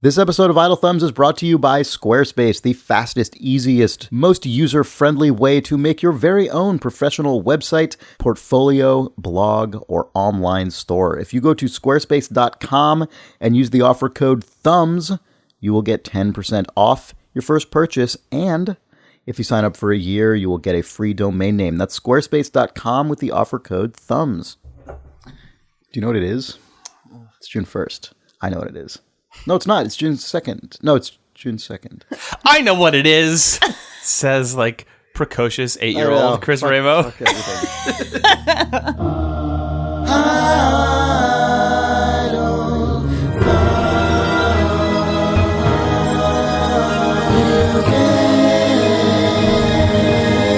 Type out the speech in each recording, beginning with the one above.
This episode of Idle Thumbs is brought to you by Squarespace, the fastest, easiest, most user-friendly way to make your very own professional website, portfolio, blog, or online store. If you go to squarespace.com and use the offer code THUMBS, you will get 10% off your first purchase, and if you sign up for a year, you will get a free domain name. That's squarespace.com with the offer code THUMBS. Do you know what it is? It's June 1st. I know what it is. No, it's not. It's June 2nd. No, it's June 2nd. I know what it is. Says like precocious 8-year-old Chris Ramo.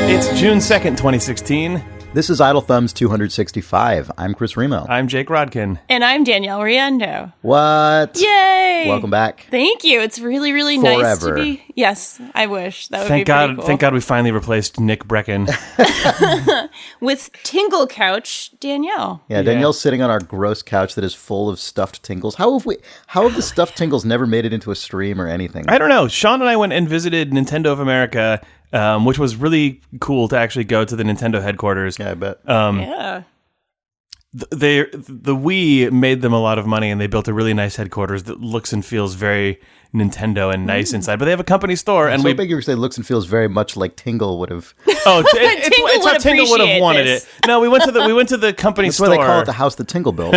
It's June 2nd, 2016. This is Idle Thumbs 265. I'm Chris Ramo. I'm Jake Rodkin. And I'm Danielle Riendeau. What? Yay! Welcome back. Thank you. It's really, really Forever. Nice to be... Yes, I wish. That would Thank be God! pretty cool. Thank God we finally replaced Nick Breckon. With Tingle Couch, Danielle. Yeah, Danielle's sitting on our gross couch that is full of stuffed tingles. How have the stuffed tingles never made it into a stream or anything? I don't know. Sean and I went and visited Nintendo of America, which was really cool to actually go to the Nintendo headquarters. Yeah, I bet. Yeah. The Wii made them a lot of money, and they built a really nice headquarters that looks and feels very Nintendo and nice inside. But they have a company store, and so I think you were saying looks and feels very much like Tingle would have. Oh, it's how Tingle would have wanted it. No, we went to the company That's store. why they call it the house that Tingle built.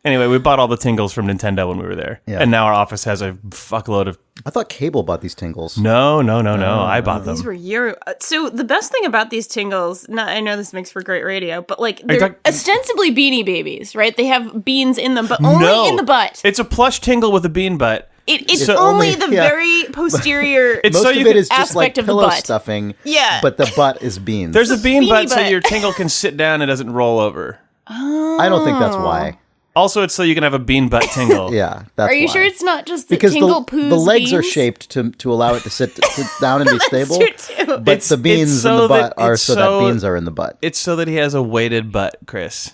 Anyway, we bought all the tingles from Nintendo when we were there, and now our office has a fuckload of. I thought Cable bought these tingles. No. I bought them. These were So the best thing about these tingles, I know this makes for great radio, but like they're ostensibly Beanie Babies, right? They have beans in them, but only in the butt. It's a plush tingle with a bean butt. It's only the very posterior Most of it is just like aspect of the pillow butt. stuffing, Yeah. but the butt is beans. There's a bean beanie butt so butt. your tingle can sit down and doesn't roll over. I don't think that's why. Also, it's so you can have a bean butt tingle. Yeah, that's Are you why. sure it's not just the Because Tingle the poos legs are beans? shaped to allow it to sit down and be stable, That's true, too. but the beans in so the butt that- are it's so that beans are in the butt. It's so that he has a weighted butt, Chris.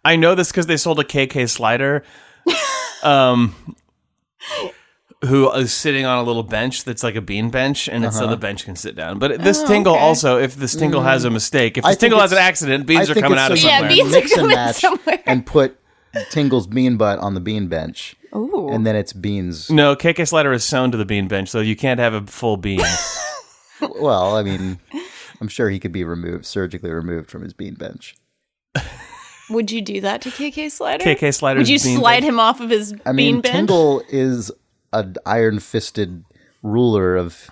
I know this because they sold a KK slider who is sitting on a little bench that's like a bean bench, and it's so the bench can sit down. But this tingle okay. also, if this tingle has a mistake, if I this tingle think has an it's- accident, I beans are think coming it's out of so you somewhere. beans mix are and coming match somewhere. and put Tingle's bean butt on the bean bench. Ooh. And then it's beans. No, KK slider is sewn to the bean bench, so you can't have a full bean. Well, I mean, I'm sure he could be surgically removed from his bean bench. Would you do that to KK Slider? KK Slider's Would you bean slide bench. him off of his I bean mean, bench? Tingle is an iron-fisted ruler of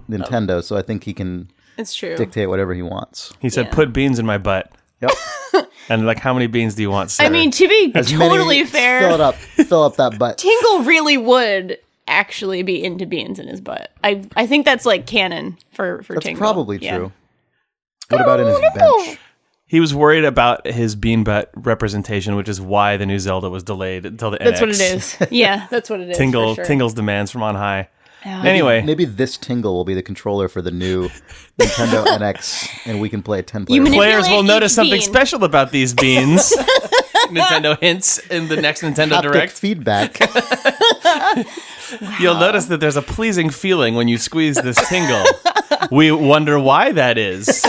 Nintendo, so I think he can It's true. dictate whatever he wants. He said, Yeah. "Put beans in my butt." Yep. And like, how many beans do you want, sir? I mean, to be As totally many- fair, Fill up that butt. Tingle really would actually be into beans in his butt. I think that's like canon for That's Tingle. probably Yeah. true. What about in his bench? he was worried about his bean butt representation, which is why the new Zelda was delayed until the That's NX. what it is. Yeah, that's what it is. Tingle, for sure. Tingle's demands from on high. Yeah. Anyway, Maybe this Tingle will be the controller for the new Nintendo NX, and we can play a 10-player. You manipulate players will notice each something bean. special about these beans. Nintendo hints in the next Nintendo Haptic Direct. feedback. You'll notice that there's a pleasing feeling when you squeeze this tingle. We wonder why that is.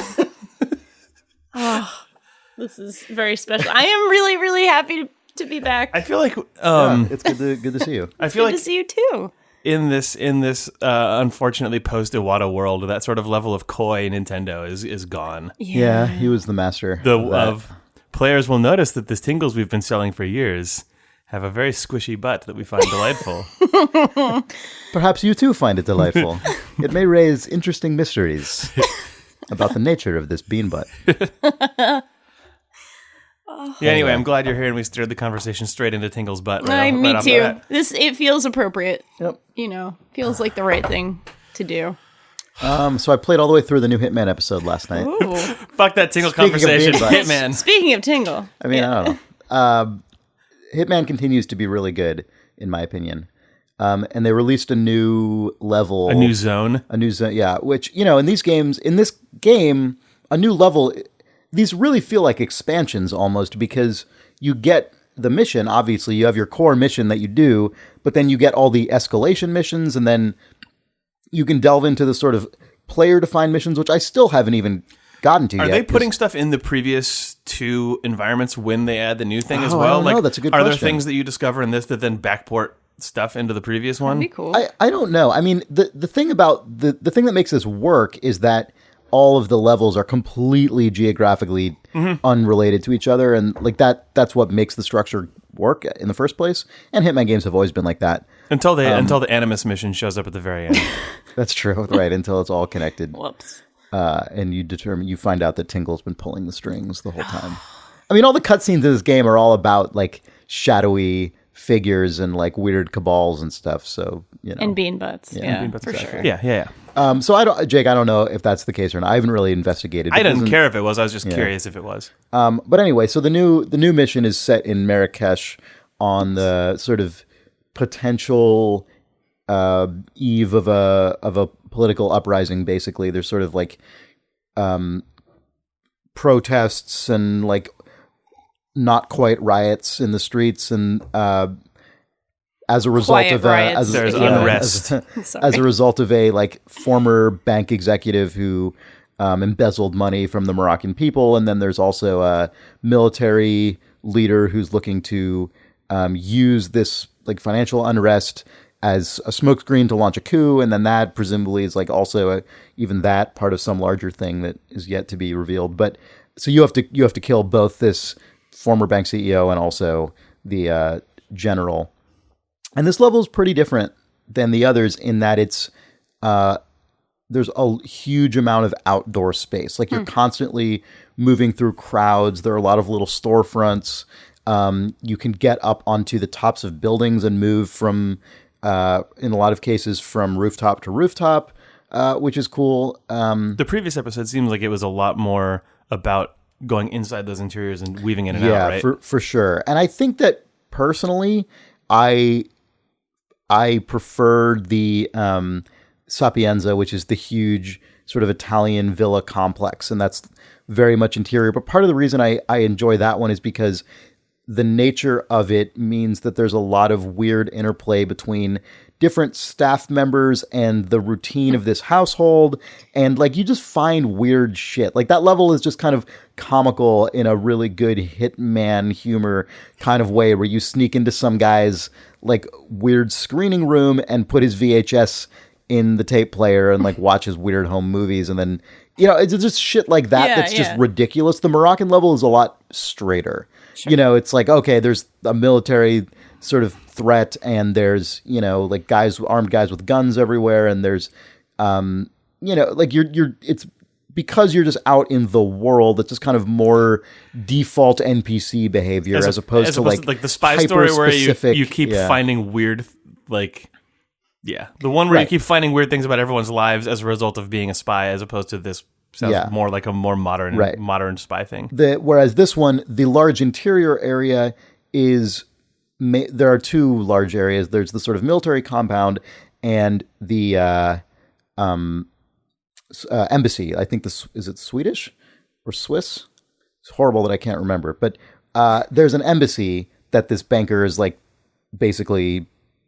This is very special. I am really, really happy to be back. I feel like It's good to see you. I feel Good like to see you too. in this unfortunately post Iwata world, that sort of level of coy Nintendo is gone. Yeah, he was the master. Of players will notice that the tingles we've been selling for years have a very squishy butt that we find delightful. Perhaps you too find it delightful. It may raise interesting mysteries about the nature of this bean butt. Yeah, anyway, I'm glad you're here and we steered the conversation straight into Tingle's butt. Me off the too. bat. It feels appropriate. Yep. Feels like the right thing to do. So I played all the way through the new Hitman episode last night. Ooh. Fuck that Tingle Speaking of conversation. bean butts. Hitman. Speaking of Tingle, I mean, I don't know. Hitman continues to be really good, in my opinion. And they released a new level. A new zone. Yeah, which, in this game, a new level, these really feel like expansions almost, because you get the mission, obviously you have your core mission that you do, but then you get all the escalation missions, and then you can delve into the sort of player-defined missions, which I still haven't even gotten to yet. Are they putting stuff in the previous 2 environments when they add the new thing as well? I don't know. That's a good question. Are there things that you discover in this that then backport stuff into the previous one? That'd be cool. I don't know. I mean, the thing about the thing that makes this work is that all of the levels are completely geographically unrelated to each other, and like that's what makes the structure work in the first place. And Hitman games have always been like that until the Animus mission shows up at the very end. That's true, right? Until it's all connected. Whoops. And you find out that Tingle's been pulling the strings the whole time. I mean, all the cutscenes in this game are all about like shadowy figures and like weird cabals and stuff. So and bean butts, bean butts, for sure. Yeah. So Jake, I don't know if that's the case or not. I haven't really investigated. I didn't care if it was. I was just curious if it was. But anyway, so the new mission is set in Marrakesh on the sort of potential eve of a political uprising. Basically, there's sort of like protests and like not quite riots in the streets, and as a result Quiet of riots. There's unrest. As a result of a like former bank executive who embezzled money from the Moroccan people, and then there's also a military leader who's looking to use this like financial unrest as a smokescreen to launch a coup, and then that presumably is like also even that part of some larger thing that is yet to be revealed. But so you have to kill both this former bank CEO and also the general. And this level is pretty different than the others in that it's there's a huge amount of outdoor space. Like you're constantly moving through crowds. There are a lot of little storefronts. You can get up onto the tops of buildings and move from, in a lot of cases, from rooftop to rooftop, which is cool. The previous episode seems like it was a lot more about going inside those interiors and weaving in and out, right? Yeah, for sure. And I think that personally, I prefer the Sapienza, which is the huge sort of Italian villa complex, and that's very much interior. But part of the reason I enjoy that one is because the nature of it means that there's a lot of weird interplay between different staff members and the routine of this household. And like, you just find weird shit. Like that level is just kind of comical in a really good Hitman humor kind of way, where you sneak into some guy's like weird screening room and put his VHS in the tape player and like watch his weird home movies. And then, it's just shit like that. That's just ridiculous. The Moroccan level is a lot straighter. Sure. It's like, okay, there's a military sort of threat, and there's, like armed guys with guns everywhere. And there's, like it's because you're just out in the world. It's just kind of more default NPC behavior as opposed to like the spy story where you keep finding weird, like, the one where you keep finding weird things about everyone's lives as a result of being a spy, as opposed to this sounds more like a more modern spy thing. Whereas this one, the large interior area is, there are two large areas. There's the sort of military compound and the embassy. I think is it Swedish or Swiss? It's horrible that I can't remember. But there's an embassy that this banker is like basically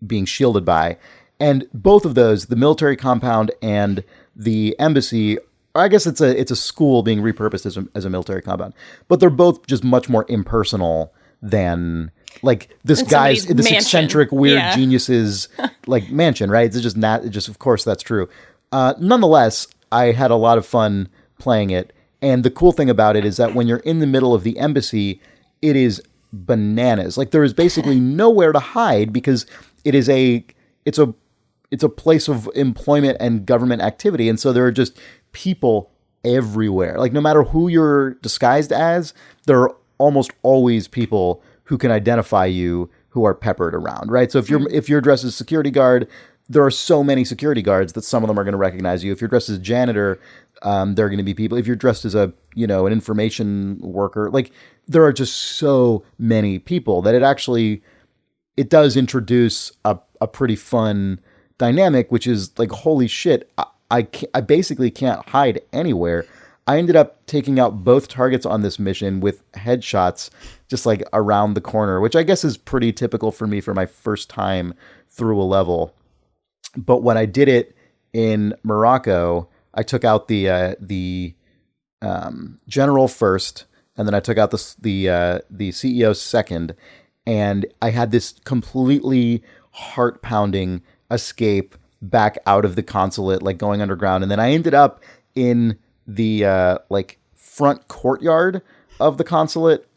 being shielded by. And both of those, the military compound and the embassy, I guess it's a school being repurposed as a military compound, but they're both just much more impersonal than like this mansion. Eccentric weird genius's like mansion, right? It's just of course that's true. Nonetheless, I had a lot of fun playing it, and the cool thing about it is that when you're in the middle of the embassy, it is bananas. Like there is basically nowhere to hide because it's a place of employment and government activity. And so there are just people everywhere. Like no matter who you're disguised as, there are almost always people who can identify you who are peppered around, right? So if you're dressed as a security guard, there are so many security guards that some of them are going to recognize you. If you're dressed as a janitor, there are going to be people. If you're dressed as an information worker, like there are just so many people that it does introduce a pretty fun dynamic, which is like, holy shit, I basically can't hide anywhere. I ended up taking out both targets on this mission with headshots just like around the corner, which I guess is pretty typical for me for my first time through a level. But when I did it in Morocco, I took out the general first, and then I took out the CEO second, and I had this completely heart-pounding escape back out of the consulate, like going underground, and then I ended up in the like front courtyard of the consulate,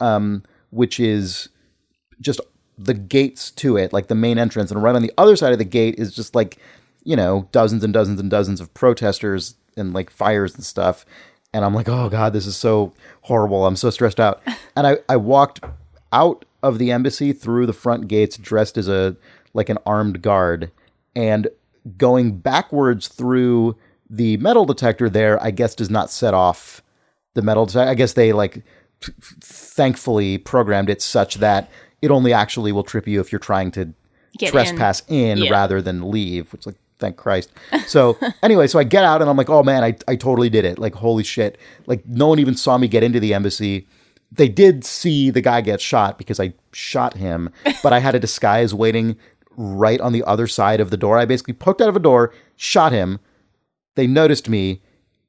which is just the gates to it, like the main entrance, and right on the other side of the gate is just like, you know, dozens and dozens and dozens of protesters and like fires and stuff. And I'm like, oh God, this is so horrible. I'm so stressed out. And I walked out of the embassy through the front gates dressed as an armed guard, and going backwards through the metal detector there, I guess, does not set off the metal detector. I guess they thankfully programmed it such that it only actually will trip you if you're trying to trespass in rather than leave, which, like, thank Christ. So anyway, so I get out and I'm like, oh man, I totally did it. Like, holy shit. Like, no one even saw me get into the embassy. They did see the guy get shot because I shot him, but I had a disguise waiting right on the other side of the door. I basically poked out of a door, shot him. They noticed me,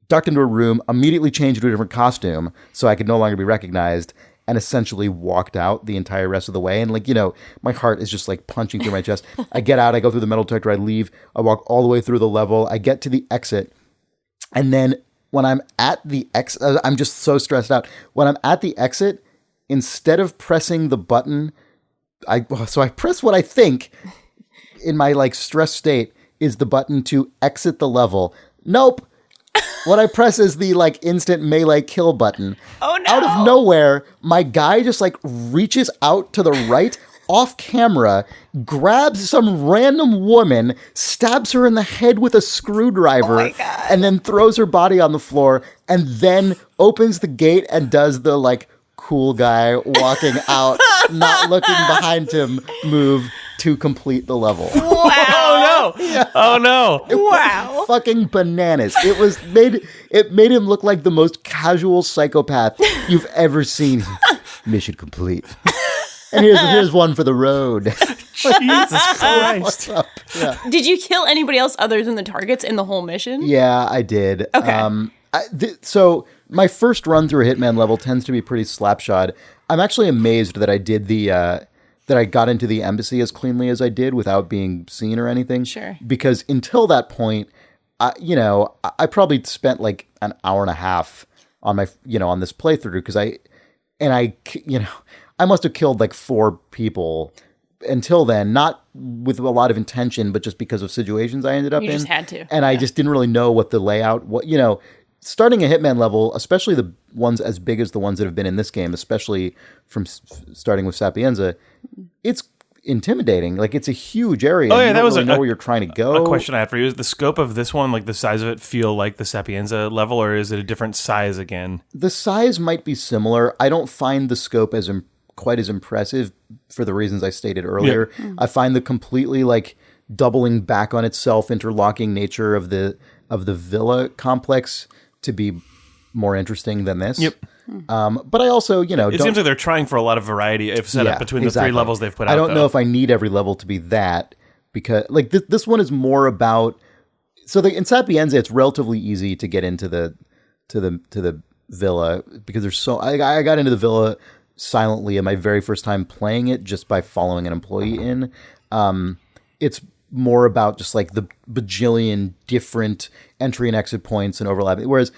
ducked into a room, immediately changed to a different costume so I could no longer be recognized, and essentially walked out the entire rest of the way. And, like, you know, my heart is just like punching through my chest. I get out, I go through the metal detector, I leave, I walk all the way through the level, I get to the exit, and then when I'm at the exit, I'm just so stressed out. When I'm at the exit, instead of pressing the button, I press what I think in my like stress state is the button to exit the level. Nope. What I press is the like instant melee kill button. Oh no. Out of nowhere, my guy just like reaches out to the right off camera, grabs some random woman, stabs her in the head with a screwdriver, and then throws her body on the floor, and then opens the gate and does the like cool guy walking out, not looking behind him move to complete the level. Wow. Oh no. Yeah. Oh no. It was fucking bananas. It made him look like the most casual psychopath you've ever seen. Mission complete. And here's one for the road. Jesus Christ. Yeah. Did you kill anybody else other than the targets in the whole mission? Yeah, I did. Okay. So my first run through a Hitman level tends to be pretty slapshod. I'm actually amazed that I did that I got into the embassy as cleanly as I did without being seen or anything. Sure. Because until that point, I probably spent like an hour and a half on my, on this playthrough because I must have killed like 4 people until then, not with a lot of intention, but just because of situations I ended up in. You just had to. And I just didn't really know what the layout, starting a Hitman level, especially the ones as big as the ones that have been in this game, especially from starting with Sapienza, it's intimidating. Like, it's a huge area. Oh yeah, that was know where you're trying to go. A question I had for you is the scope of this one, like the size of it, feel like the Sapienza level, or is it a different size again? The size might be similar. I don't find the scope as quite as impressive for the reasons I stated earlier. Yeah. I find the completely like doubling back on itself, interlocking nature of the villa complex to be more interesting than this. Yep. But I also, it seems like they're trying for a lot of variety if set up between the 3 levels they've put out. I don't know if I need every level to be that, because like this one is more about. So in Sapienza, it's relatively easy to get into the villa because there's so. I got into the villa silently in my very first time playing it just by following an employee in. It's more about just like the bajillion different entry and exit points and overlap. Whereas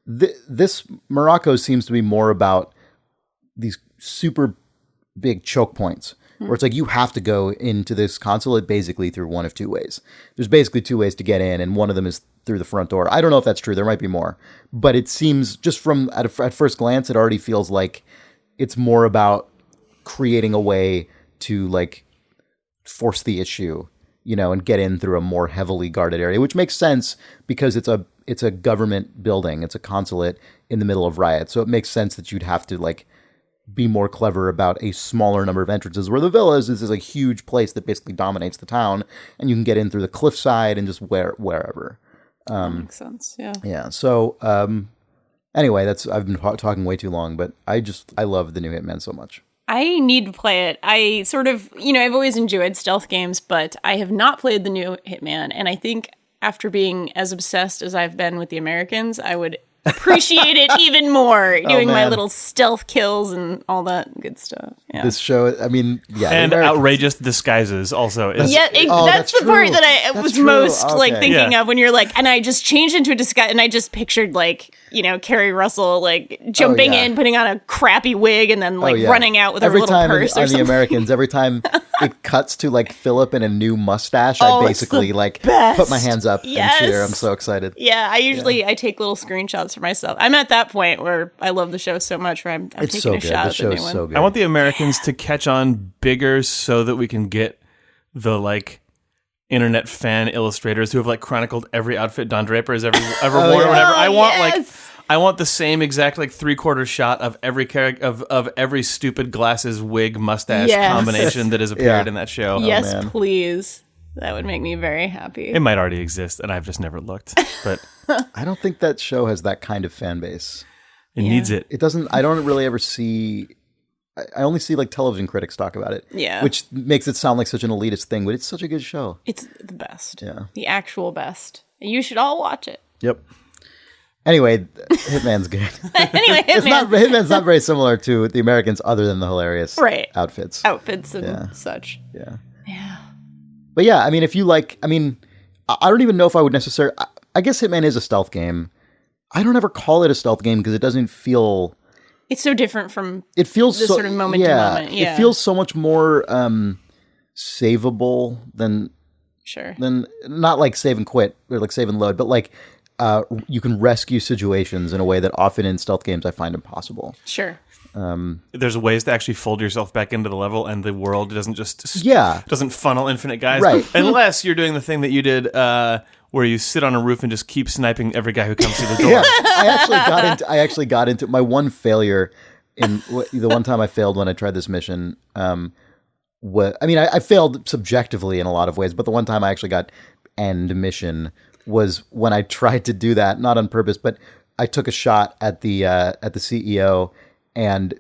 this Morocco seems to be more about these super big choke points where it's like you have to go into this consulate basically through one of 2 ways. There's basically 2 ways to get in, and one of them is through the front door. I don't know if that's true. There might be more. But it seems just from at first glance, it already feels like it's more about creating a way to like force the issue, and get in through a more heavily guarded area, which makes sense because it's a government building. It's a consulate in the middle of riot. So it makes sense that you'd have to like be more clever about a smaller number of entrances, where the villas is a huge place that basically dominates the town, and you can get in through the cliffside and just wherever. That makes sense. Yeah. Yeah. So, Anyway, I've been talking way too long, but I love the new Hitman so much. I need to play it. I sort of, I've always enjoyed stealth games, but I have not played the new Hitman. And I think after being as obsessed as I've been with the Americans, I would appreciate it even more, doing my little stealth kills and all that good stuff. Yeah. This show, I mean, yeah. And outrageous disguises also. That's the part that I was most thinking of when you're like, and I just changed into a disguise and I just pictured Carrie Russell jumping in, putting on a crappy wig and then running out with her little purse or something. On the Americans, every time it cuts to Philip in a new mustache, I basically put my hands up and cheer. I'm so excited. Yeah, I take little screenshots for myself. I'm at that point where I love the show so much where I'm taking a shot at the new one. So good. I want the Americans to catch on bigger so that we can get the internet fan illustrators who have chronicled every outfit Don Draper has ever worn or whatever. I want the same exact 3/4 shot of every character of every stupid glasses, wig, mustache combination that has appeared in that show. Yes, please. That would make me very happy. It might already exist, and I've just never looked. But I don't think that show has that kind of fan base. It needs it. It doesn't. I don't really ever see. I only see television critics talk about it. Yeah, which makes it sound like such an elitist thing, but it's such a good show. It's the best. Yeah, the actual best. You should all watch it. Yep. Anyway, Hitman's good. Hitman. Hitman's not very similar to the Americans, other than the hilarious outfits and such. Yeah. Yeah. But yeah, I mean, if you I don't even know if I would necessarily. I guess Hitman is a stealth game. I don't ever call it a stealth game because it doesn't feel. It's so different from. It feels sort of moment to moment. Yeah, it feels so much more savable than. Sure. Than not save and quit or save and load, but you can rescue situations in a way that often in stealth games I find impossible. Sure. There's ways to actually fold yourself back into the level, and the world doesn't just doesn't funnel infinite guys, right? Unless you're doing the thing that you did, where you sit on a roof and just keep sniping every guy who comes through the door. Yeah, I actually got into my one failure in the one time I failed when I tried this mission. I failed subjectively in a lot of ways, but the one time I actually got end mission was when I tried to do that, not on purpose, but I took a shot at the CEO. And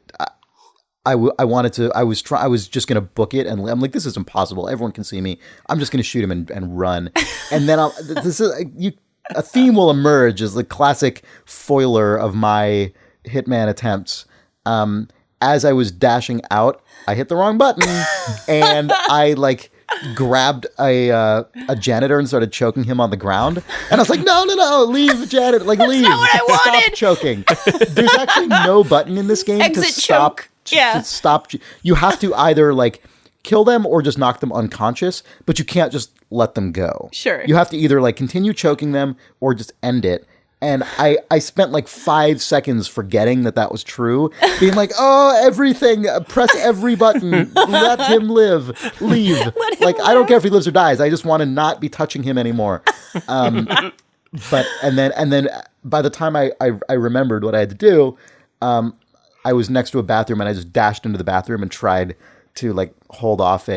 I was just going to book it. And I'm like, this is impossible. Everyone can see me. I'm just going to shoot him and run. And then a theme will emerge as the classic foiler of my Hitman attempts. As I was dashing out, I hit the wrong button and I grabbed a janitor and started choking him on the ground. And I was like, no, leave, janitor. Leave. That's not what I wanted. Stop choking. There's actually no button in this game to stop. To stop. You have to either kill them or just knock them unconscious, but you can't just let them go. Sure. You have to either continue choking them or just end it. And I spent 5 seconds forgetting that was true, being everything, press every button, let him live, leave. I don't care if he lives or dies. I just want to not be touching him anymore. But then by the time I remembered what I had to do, I was next to a bathroom and I just dashed into the bathroom and tried to hold off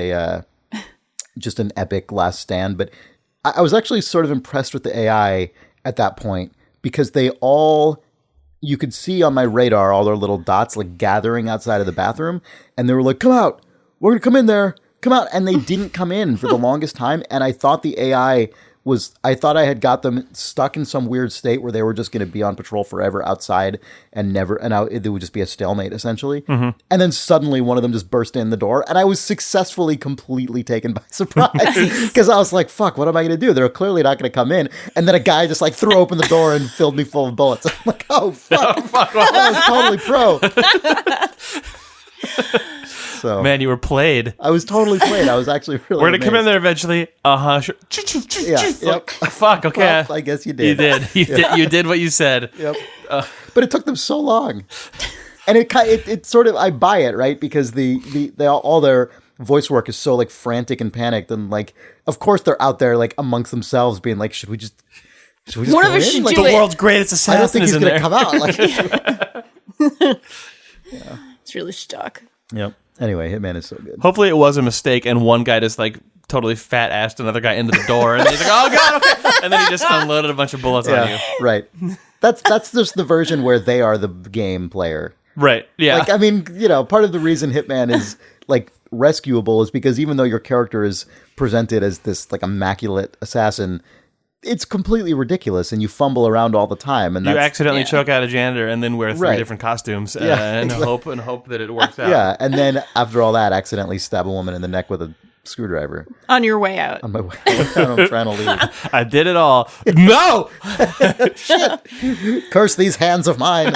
just an epic last stand. But I was actually sort of impressed with the AI at that point. Because you could see on my radar all their little dots gathering outside of the bathroom. And they were like, come out. We're going to come in there. Come out. And they didn't come in for the longest time. And I thought the AI I had got them stuck in some weird state where they were just going to be on patrol forever outside and it would just be a stalemate essentially. Mm-hmm. And then suddenly one of them just burst in the door and I was successfully completely taken by surprise because I was like, fuck, what am I going to do? They're clearly not going to come in. And then a guy just threw open the door and filled me full of bullets. I'm like, oh, fuck. I was totally pro. So, man, you were played. I was totally played. I was actually really We're going to come in there eventually. Sure. Yeah, yep. Fuck, okay. Well, I guess you did. You did what you said. Yep. But it took them so long. And it sort of, I buy it, right? Because all their voice work is so frantic and panicked. And of course they're out there amongst themselves being should we just one of us should do the world's greatest assassin. I don't think he's going to come out. Yeah. It's really stuck. Yep. Anyway, Hitman is so good. Hopefully it was a mistake and one guy just totally fat-assed another guy into the door and he's like, oh god, okay. And then he just unloaded a bunch of bullets on you. Right. that's just the version where they are the game player. Right. Yeah. Like, I mean, part of the reason Hitman is like rescuable is because even though your character is presented as this like immaculate assassin, it's completely ridiculous, and you fumble around all the time, and you accidentally choke out a janitor and then wear 3 different costumes and hope that it works out. Yeah, and then after all that, accidentally stab a woman in the neck with a screwdriver on your way out. On my way out, I'm trying to leave. I did it all. No, shit! Curse these hands of mine.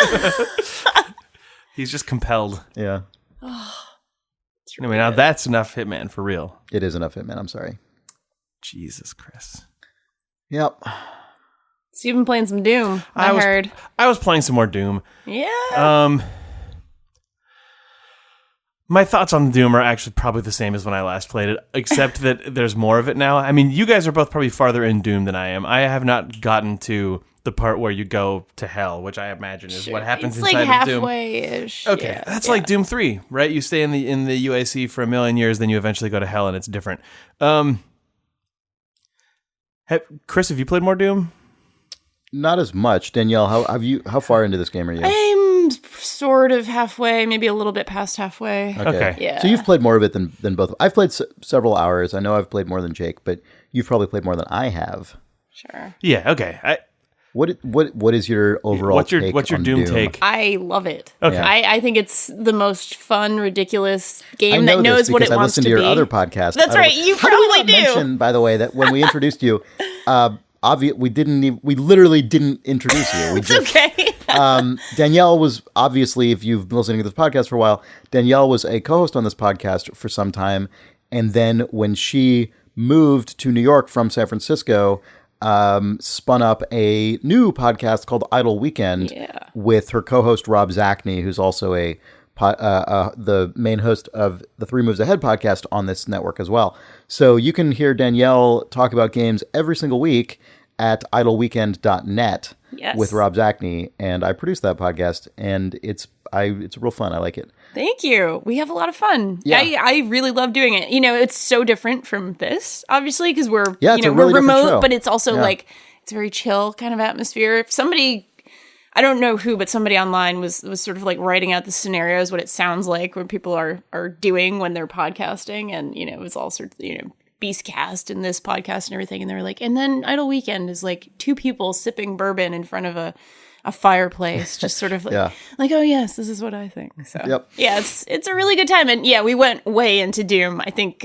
He's just compelled. Yeah. Anyway, now that's enough Hitman for real. It is enough Hitman. I'm sorry. Jesus, Chris. Yep. So you've been playing some Doom, I heard. I was playing some more Doom. Yeah. My thoughts on Doom are actually probably the same as when I last played it, except that there's more of it now. I mean, you guys are both probably farther in Doom than I am. I have not gotten to the part where you go to hell, which I imagine is what happens inside of Doom. It's like halfway-ish. Okay, that's like Doom 3, right? You stay in the UAC for a million years, then you eventually go to hell, and it's different. Chris, have you played more Doom? Not as much. Danielle, how far into this game are you? I'm sort of halfway, maybe a little bit past halfway. Okay. Yeah. So you've played more of it than both. I've played several hours. I know I've played more than Jake, but you've probably played more than I have. Sure. Yeah, okay. What is your overall what's your Doom take? I love it. Okay. I think it's the most fun, ridiculous game that knows what it wants to be. I listened to your other podcast. That's right. You probably do. Mention, by the way, that when we introduced you, we literally didn't introduce you. It's okay. Danielle was obviously, if you've been listening to this podcast for a while, Danielle was a co-host on this podcast for some time, and then when she moved to New York from San Francisco, spun up a new podcast called Idle Weekend with her co-host Rob Zachney, who's also the main host of the 3 Moves Ahead podcast on this network as well. So you can hear Danielle talk about games every single week at idleweekend.net with Rob Zachney, and I produce that podcast, and it's real fun. I like it. Thank you. We have a lot of fun. Yeah. I really love doing it. It's so different from this, obviously, because we're we're remote, but it's also like it's a very chill kind of atmosphere. If somebody, I don't know who, but somebody online was sort of like writing out the scenarios, what it sounds like when people are doing when they're podcasting, and it was all sorts of Beastcast and this podcast and everything, and they were like, and then Idle Weekend is like 2 people sipping bourbon in front of a fireplace, just sort of like, oh yes, this is what I think. So yeah, it's a really good time, and we went way into Doom. I think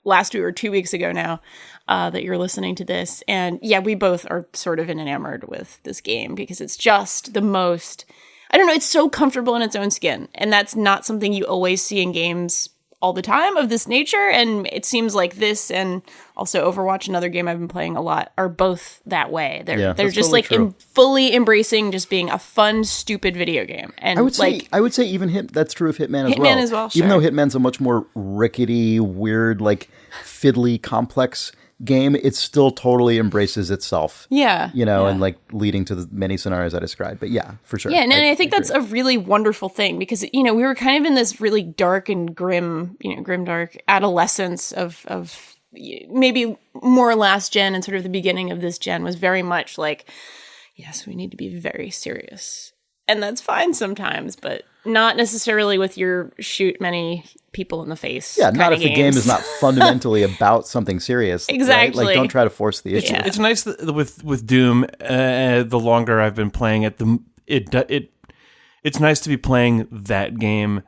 last week or 2 weeks ago now that you're listening to this, and we both are sort of enamored with this game because it's just the most. I don't know, it's so comfortable in its own skin, and that's not something you always see in games all the time of this nature, and it seems like this and also Overwatch, another game I've been playing a lot, are both that way. They're just totally like fully embracing just being a fun, stupid video game. And I would say even that's true of Hitman as well. Even though Hitman's a much more rickety, weird, like fiddly, complex game, it still totally embraces itself. And like leading to the many scenarios I described. But for sure. Yeah, and I think that's a really wonderful thing because we were kind of in this really dark and grim, grimdark adolescence of maybe more last gen, and sort of the beginning of this gen was very much like, yes, we need to be very serious. And that's fine sometimes, but not necessarily with your shoot many people in the face. Yeah, not if games. The game is not fundamentally about something serious. Exactly. Right? Like, don't try to force the issue. It's nice that with Doom, the longer I've been playing it, it's nice to be playing that game,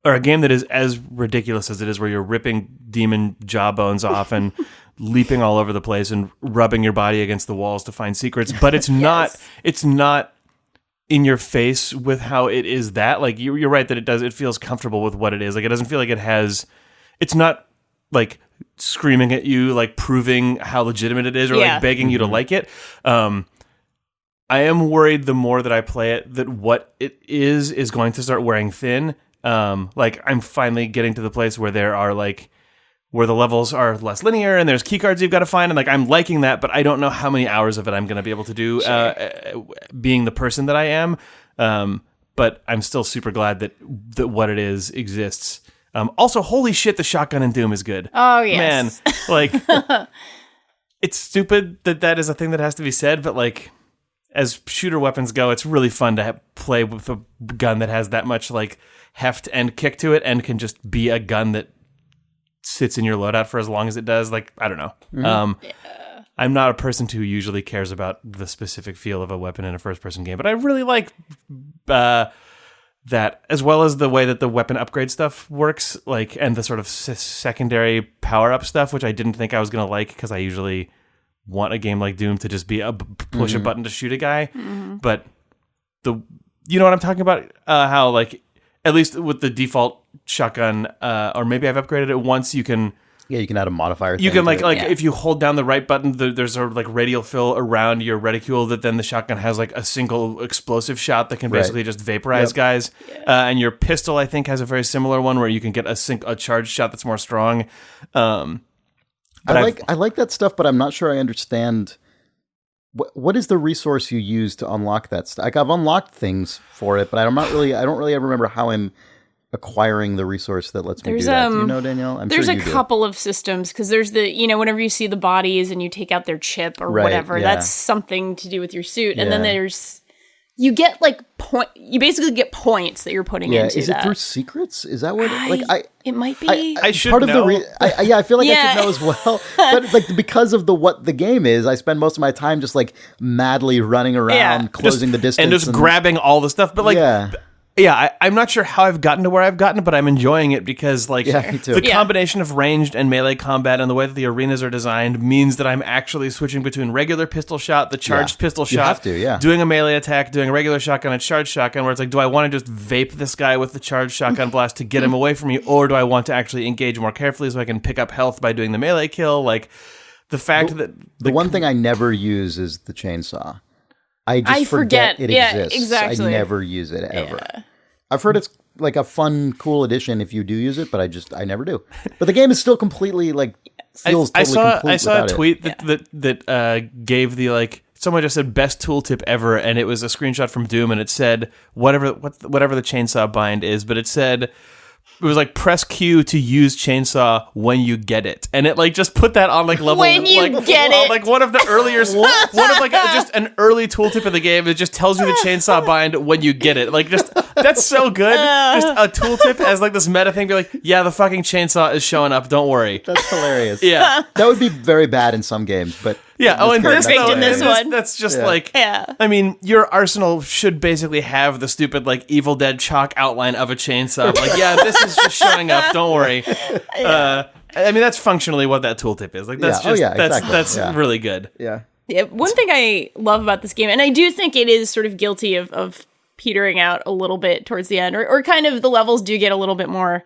or a game that is as ridiculous as it is, where you're ripping demon jawbones off and leaping all over the place and rubbing your body against the walls to find secrets. But it's not in your face with how it is that. Like, you're right that it feels comfortable with what it is. Like, it doesn't feel like it's not like screaming at you, like proving how legitimate it is, or like begging you to like it. I am worried the more that I play it that what it is going to start wearing thin. Like, I'm finally getting to the place where there are where the levels are less linear and there's key cards you've got to find, and like, I'm liking that, but I don't know how many hours of it I'm going to be able to do, being the person that I am. But I'm still super glad that what it is exists. Also, holy shit, the shotgun in Doom is good. Oh, yes. Man, like, it's stupid that is a thing that has to be said, but like, as shooter weapons go, it's really fun to play with a gun that has that much like heft and kick to it and can just be a gun that sits in your loadout for as long as it does. Like, I don't know. Mm-hmm. I'm not a person who usually cares about the specific feel of a weapon in a first-person game, but I really like that, as well as the way that the weapon upgrade stuff works, like, and the sort of secondary power-up stuff, which I didn't think I was going to like because I usually want a game like Doom to just be a push a button to shoot a guy. Mm-hmm. But you know what I'm talking about? How, like, at least with the default shotgun, or maybe I've upgraded it once, you can... Yeah, you can add a modifier. You can if you hold down the right button, there's a like radial fill around your reticule that then the shotgun has like a single explosive shot that can basically just vaporize guys. Yeah. And your pistol, I think, has a very similar one where you can get a charged shot that's more strong. I like that stuff, but I'm not sure I understand. What is the resource you use to unlock that stuff? Like, I've unlocked things for it, but I don't really ever remember how I'm acquiring the resource that lets me do that. Do you know, Danielle? There's a couple of systems, because there's whenever you see the bodies and you take out their chip or whatever, that's something to do with your suit. And then you get like you basically get points that you're putting into that. Is it through secrets? Is that what it might be? I should know. I feel like I should know as well. But like, because of what the game is, I spend most of my time just like madly running around, closing the distance. And just grabbing all the stuff. But like... Yeah, I'm not sure how I've gotten to where I've gotten, but I'm enjoying it because, like, the combination of ranged and melee combat and the way that the arenas are designed means that I'm actually switching between regular pistol shot, the charged pistol shot, doing a melee attack, doing a regular shotgun, a charged shotgun, where it's like, do I want to just vape this guy with the charged shotgun blast to get him away from me, or do I want to actually engage more carefully so I can pick up health by doing the melee kill? Like, the fact that... The one thing I never use is the chainsaw. I forget it exists. Exactly. I never use it ever. Yeah. I've heard it's like a fun, cool addition if you do use it, but I never do. But the game is still completely like feels totally complete. I saw a tweet that gave the like someone just said best tooltip ever, and it was a screenshot from Doom, and it said whatever the chainsaw bind is, but it said. It was like press Q to use chainsaw when you get it, and it like just put that on like level when you get it, like one of the earlier one of like just an early tooltip of the game. It just tells you the chainsaw bind when you get it. Like just that's so good. Just a tooltip as like this meta thing. Be like, yeah, the fucking chainsaw is showing up. Don't worry. That's hilarious. Yeah, that would be very bad in some games, but. Yeah, in this one. That's just like, I mean, your arsenal should basically have the stupid, like, Evil Dead chalk outline of a chainsaw. Like, yeah, this is just showing up, don't worry. I mean, that's functionally what that tooltip is. Like, that's that's really good. Yeah. One thing I love about this game, and I do think it is sort of guilty of petering out a little bit towards the end, or kind of the levels do get a little bit more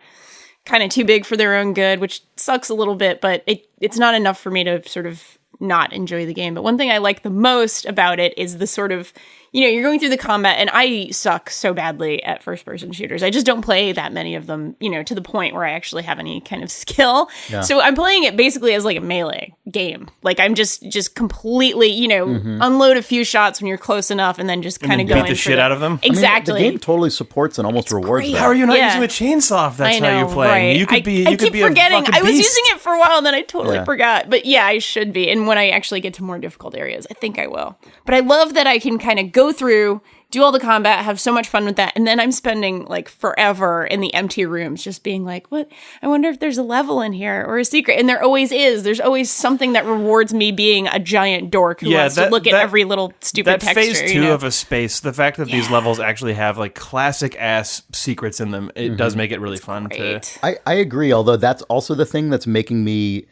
kind of too big for their own good, which sucks a little bit, but it's not enough for me to sort of not enjoy the game. But one thing I like the most about it is the sort of, you're going through the combat, and I suck so badly at first-person shooters. I just don't play that many of them, to the point where I actually have any kind of skill. Yeah. So I'm playing it basically as like a melee game. Like I'm just completely, unload a few shots when you're close enough, and then just kind of go in beat the shit out of them. Exactly. I mean, the game totally supports and almost rewards that. How are you not using a chainsaw if that's how you're playing? Right. You could be. I keep forgetting. I was beast. using it for a while, and then I totally forgot. But yeah, I should be. And when I actually get to more difficult areas, I think I will. But I love that I can kind of go through, do all the combat, have so much fun with that, and then I'm spending like forever in the empty rooms just being like, what? I wonder if there's a level in here or a secret. And there always is. There's always something that rewards me being a giant dork who wants to look at every little stupid texture. That phase 2 of a space, the fact that these levels actually have like classic ass secrets in them, it does make it really fun to... I agree, although that's also the thing that's making me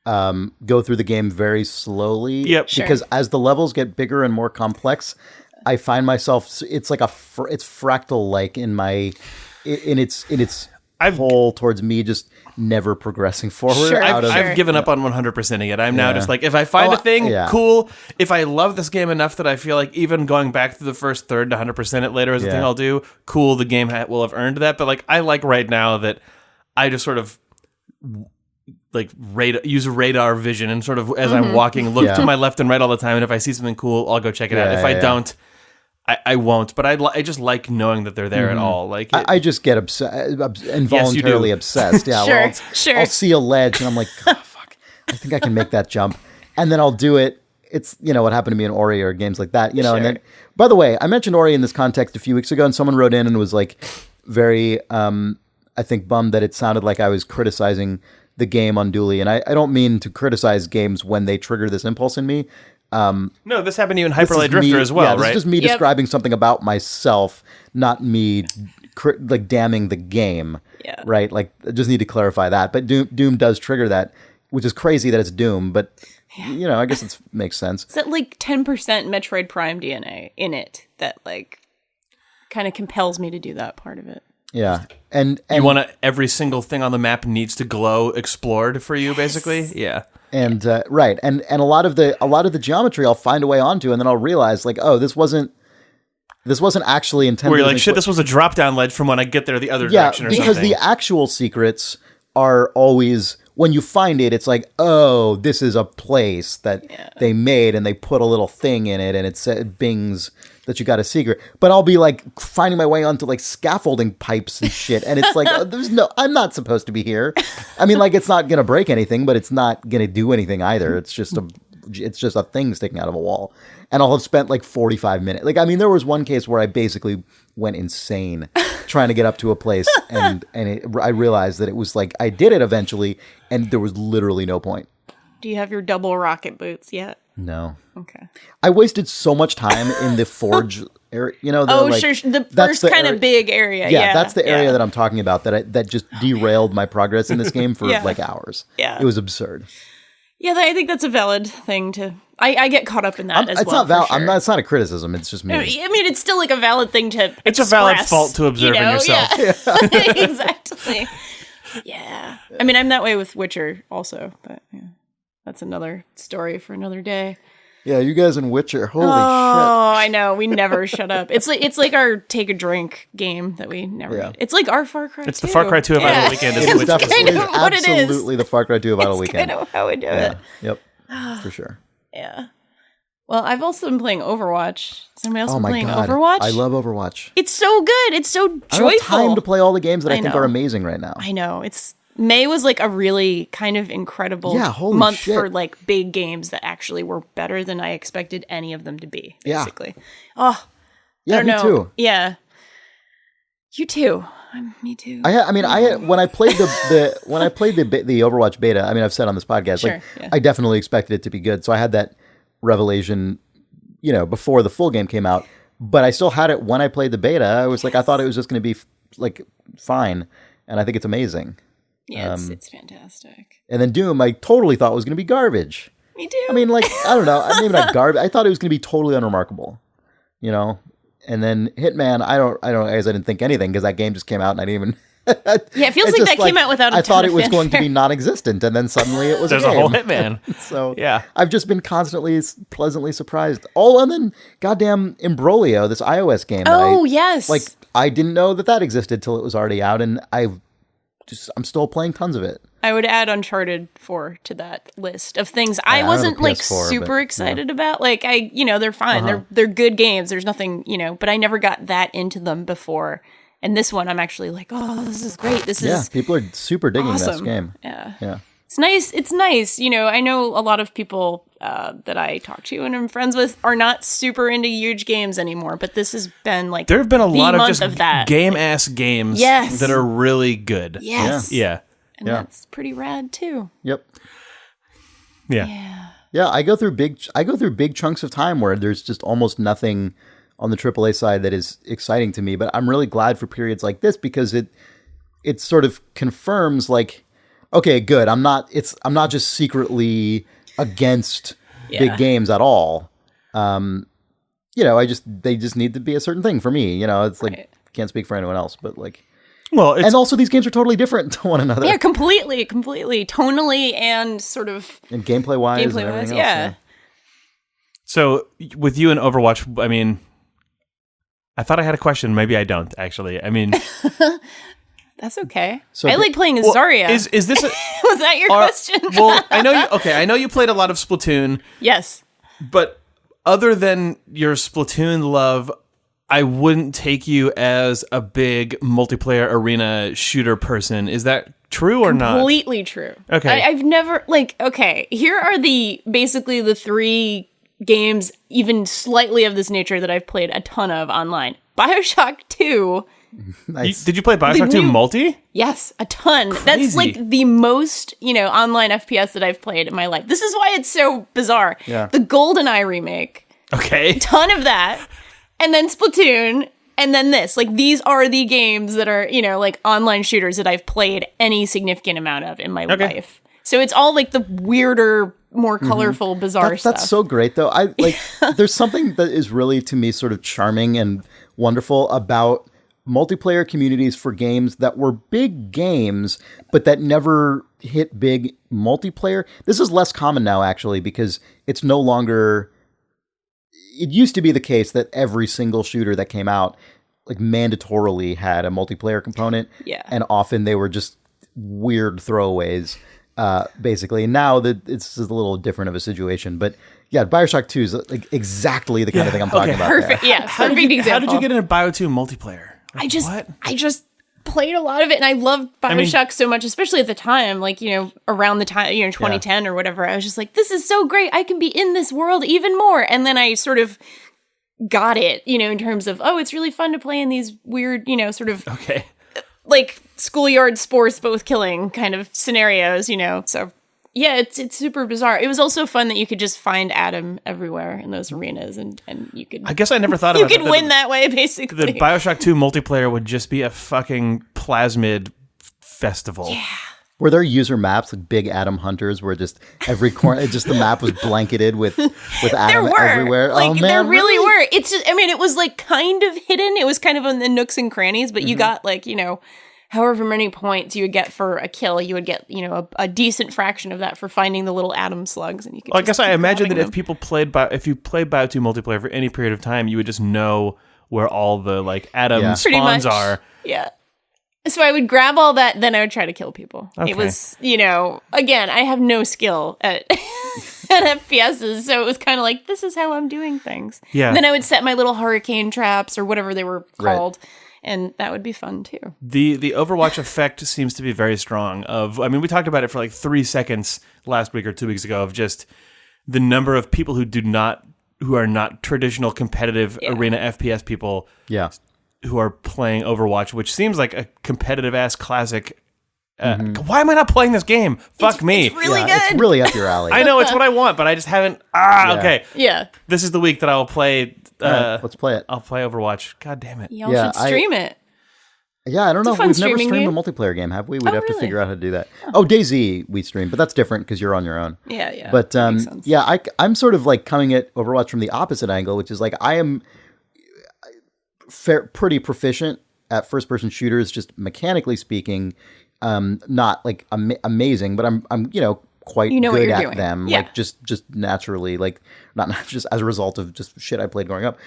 go through the game very slowly. Yep. Because as the levels get bigger and more complex, I find myself, it's like it's fractal like in its pull towards me just never progressing forward. Sure, I've given up on 100%ing it. I'm now just like, if I find a thing, cool. If I love this game enough that I feel like even going back through the first third to 100% it later is a thing I'll do, cool, the game will have earned that. But like, I like right now that I just sort of like use radar vision and sort of as I'm walking, look to my left and right all the time. And if I see something cool, I'll go check it out. If I don't, I won't, but I just like knowing that they're there at all. Like I just get involuntarily obsessed. Yeah, sure. I'll see a ledge and I'm like, oh, fuck, I think I can make that jump, and then I'll do it, it's, what happened to me in Ori or games like that, and then, by the way, I mentioned Ori in this context a few weeks ago, and someone wrote in and was like very, I think, bummed that it sounded like I was criticizing the game unduly. And I don't mean to criticize games when they trigger this impulse in me. No, this happened to you in Hyper Light Drifter as well, right? This is just me describing something about myself, not me damning the game, right? Like, I just need to clarify that. But Doom does trigger that, which is crazy that it's Doom, but, I guess it makes sense. It's that, like, 10% Metroid Prime DNA in it that, like, kind of compels me to do that part of it. Yeah. And you want every single thing on the map needs to glow explored for you, basically? Yeah. And right, and a lot of the geometry I'll find a way onto, and then I'll realize, like, oh, this wasn't actually intended. Where you're like, shit, this was a drop down ledge from when I get there the other direction or something. Because the actual secrets are always, when you find it, it's like, oh, this is a place that they made, and they put a little thing in it, and it bings that you got a secret. But I'll be like finding my way onto like scaffolding pipes and shit, and it's like, I'm not supposed to be here. I mean, like, it's not gonna break anything, but it's not gonna do anything either. It's just a thing sticking out of a wall. And I'll have spent like 45 minutes. Like, I mean, there was one case where I basically went insane trying to get up to a place, and I realized that it was like, I did it eventually, and there was literally no point. Do you have your double rocket boots yet? No. Okay. I wasted so much time in the forge area. Sure. The first kind of big area. Yeah, that's the area that I'm talking about. That just derailed my progress in this game for like hours. Yeah, it was absurd. Yeah, I think that's a valid thing to. I get caught up in that as well. Sure. It's not a criticism. It's just me. I mean, it's still like a valid thing to. It's express, a valid fault to observe in yourself. Yeah. Exactly. Yeah. I mean, I'm that way with Witcher also, but yeah. That's another story for another day. Yeah, you guys in Witcher, holy shit! Oh, I know. We never shut up. It's like our take a drink game that we never. Yeah. It's like our Far Cry 2. It's the Far Cry 2 of Idle Weekend. It's absolutely the Far Cry 2 of Idle Weekend. I know how we do it. Yep, for sure. Yeah. Well, I've also been playing Overwatch. Somebody else been playing Overwatch? I love Overwatch. It's so good. It's so joyful. I don't have time to play all the games that I think are amazing right now. I know. May was like a really kind of incredible month for like big games that actually were better than I expected any of them to be, basically. Yeah. Oh, yeah, me too. Yeah. You too. Me too. When I played the Overwatch beta, I mean, I've said on this podcast, I definitely expected it to be good. So I had that revelation, before the full game came out, but I still had it when I played the beta. I was like, I thought it was just going to be like fine. And I think it's amazing. Yeah, it's fantastic. And then Doom, I totally thought was going to be garbage. Me too. I mean, like, I don't know. Maybe not garbage. I thought it was going to be totally unremarkable, And then Hitman, I didn't think anything because that game just came out and I didn't even. Yeah, it feels like that came out without a ton I thought it was fanfare. going to be non-existent, and then suddenly it was. There's a whole Hitman. So yeah, I've just been constantly pleasantly surprised. Oh, and then goddamn Imbroglio, this iOS game. Yes. Like, I didn't know that existed till it was already out, and I'm still playing tons of it. I would add Uncharted 4 to that list of things I wasn't like super excited about. Like, they're fine. They're good games. There's nothing, but I never got that into them before. And this one, I'm actually like, oh, this is great. This is people are super digging awesome. this game. Yeah. It's nice. It's nice. I know a lot of people that I talk to and I'm friends with are not super into huge games anymore, but this has been like there have been a lot of just that. game-ass games that are really good. Yes. Yeah. And that's pretty rad too. Yep. Yeah. Yeah, I go through big chunks of time where there's just almost nothing on the AAA side that is exciting to me, but I'm really glad for periods like this because it sort of confirms like, okay, good. I'm not just secretly against big games at all. They just need to be a certain thing for me. It's like, can't speak for anyone else, but like, well, and also these games are totally different to one another. Yeah, completely, tonally and sort of and gameplay wise, and everything else. Yeah. So with you and Overwatch, I mean, I thought I had a question. Maybe I don't actually. I mean. That's okay. So I like playing as Zarya. Is this was that your question? Well, I know you played a lot of Splatoon. Yes. But other than your Splatoon love, I wouldn't take you as a big multiplayer arena shooter person. Is that true or not? Completely true. Okay. I've never here are basically the three games even slightly of this nature that I've played a ton of online. BioShock 2. Nice. Did you play BioShock 2 multi? Yes, a ton. Crazy. That's like the most, online FPS that I've played in my life. This is why it's so bizarre. Yeah. The GoldenEye remake. Okay. A ton of that. And then Splatoon. And then this. Like, these are the games that are, like online shooters that I've played any significant amount of in my life. So it's all like the weirder, more colorful, bizarre stuff. That's so great, though. There's something that is really, to me, sort of charming and wonderful about multiplayer communities for games that were big games, but that never hit big multiplayer. This is less common now, actually, because it's no longer... It used to be the case that every single shooter that came out, like, mandatorily had a multiplayer component. Yeah. And often they were just weird throwaways, basically. And now that it's a little different of a situation. But yeah, BioShock 2 is like exactly the kind of thing I'm talking about. Perfect. There. Yeah, perfect example. How did you get into Bio 2 multiplayer? I just played a lot of it, and I loved BioShock so much, especially at the time, like, around the time, 2010 or whatever. I was just like, this is so great. I can be in this world even more. And then I sort of got it, in terms of, it's really fun to play in these weird, sort of like schoolyard sports, both killing kind of scenarios, so. Yeah, it's super bizarre. It was also fun that you could just find Adam everywhere in those arenas, and you could... I guess I never thought about it. You could win that way, basically. The BioShock 2 multiplayer would just be a fucking plasmid festival. Yeah. Were there user maps, like big Adam hunters, where just every corner, just the map was blanketed with Adam everywhere? Like, oh, man, there really were. It's just, it was like kind of hidden. It was kind of in the nooks and crannies, but you got like, however many points you would get for a kill, you would get, a decent fraction of that for finding the little atom slugs. And you could I guess I imagine that if you played Bio 2 multiplayer for any period of time, you would just know where all the like atom spawns are. Yeah. So I would grab all that, then I would try to kill people. Okay. It was, again, I have no skill at FPSs, so it was kind of like, this is how I'm doing things. Yeah. And then I would set my little hurricane traps or whatever they were called. Right. And that would be fun, too. The Overwatch effect seems to be very strong. We talked about it for like 3 seconds last week or 2 weeks ago of just the number of people who are not traditional competitive arena FPS people who are playing Overwatch, which seems like a competitive-ass classic. Why am I not playing this game? Fuck me. It's really good. It's really up your alley. I know it's what I want, but I just haven't... Okay. Yeah. This is the week that I will play... let's play it. I'll play Overwatch. God damn it. Y'all should stream it. Yeah, I don't know. We've never streamed a multiplayer game, have we? We'd have to figure out how to do that. Oh, DayZ we stream, but that's different because you're on your own. Yeah. But I'm sort of like coming at Overwatch from the opposite angle, which is like I am pretty proficient at first-person shooters, just mechanically speaking. Not like amazing, but I'm quite good at them. Yeah. Like just naturally, like not just as a result of just shit I played growing up.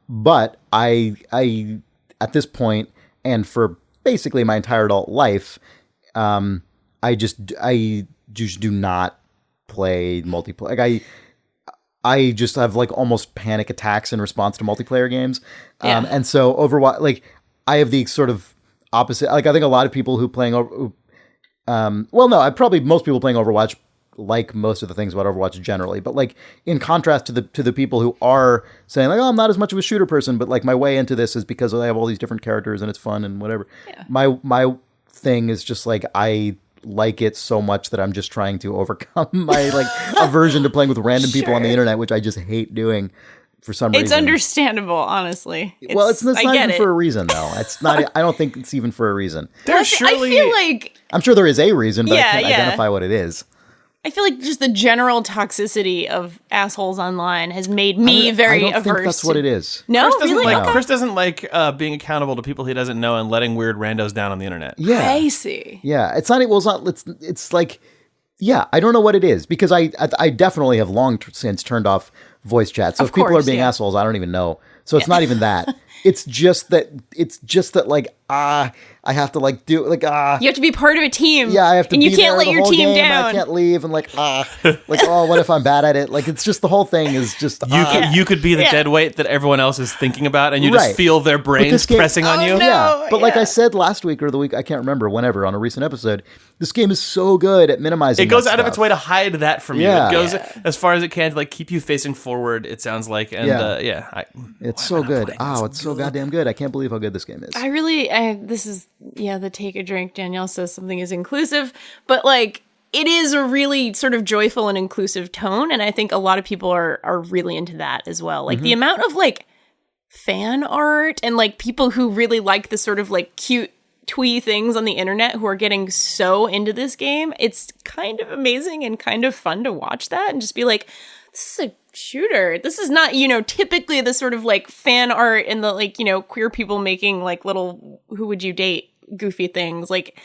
But I at this point, and for basically my entire adult life, I just do not play multiplayer. Like I just have like almost panic attacks in response to multiplayer games. And so Overwatch, like I have the sort of opposite. Like I think a lot of people who playing most people playing Overwatch like most of the things about Overwatch generally, but like in contrast to the people who are saying like, oh, I'm not as much of a shooter person, but like my way into this is because I have all these different characters and it's fun and whatever. Yeah. My thing is just like I like it so much that I'm just trying to overcome my like aversion to playing with random people on the internet, which I just hate doing. For some reason. It's understandable, honestly. It's not even for a reason, though. It's not. I don't think it's even for a reason. I feel like... I'm sure there is a reason, but I can't identify what it is. I feel like just the general toxicity of assholes online has made me very averse. I don't think that's what it is. No, really? Chris doesn't like being accountable to people he doesn't know and letting weird randos down on the internet. Yeah. I see. Yeah. It's not... It's like... Yeah, I don't know what it is, because I definitely have long since turned off voice chat. So if people are being assholes, I don't even know. So it's not even that. It's just that like, I have to like do like, You have to be part of a team. Yeah, I have to and be you can't there let the your whole team game, down. I can't leave and like, what if I'm bad at it? Like, it's just the whole thing is just, You could be the dead weight that everyone else is thinking about, and you just feel their brains pressing on you. No. Yeah, but like I said last week or the week, I can't remember, whenever, on a recent episode, this game is so good at minimizing. It goes out stuff. of its way to hide that from you. It goes as far as it can to like keep you facing forward. It sounds like, and it's so good. It's so goddamn good. I can't believe how good this game is. This is the take a drink. Danielle says something is inclusive, but like it is a really sort of joyful and inclusive tone, and I think a lot of people are really into that as well. Like the amount of like fan art and like people who really like the sort of like cute twee things on the internet who are getting so into this game. It's kind of amazing and kind of fun to watch that and just be like, this is a shooter. This is not, typically the sort of like fan art and the like, queer people making like little who would you date goofy things. Like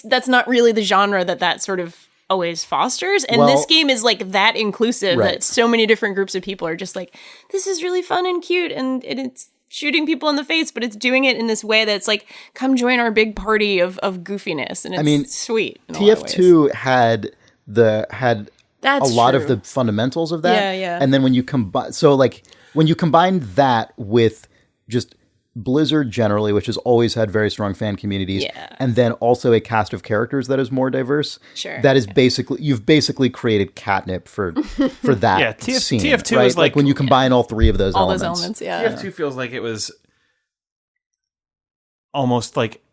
that's not really the genre that sort of always fosters. And this game is like that inclusive that so many different groups of people are just like, this is really fun and cute and it's shooting people in the face, but it's doing it in this way that's like, come join our big party of goofiness. And it's sweet. TF2 had a lot of the fundamentals of that. Yeah. And then when you combine that with just Blizzard generally, which has always had very strong fan communities, and then also a cast of characters that is more diverse. Sure. That is you've basically created catnip for that scene. TF2 right? is like when you combine all three of those all elements. those elements, yeah. TF2 feels like it was almost like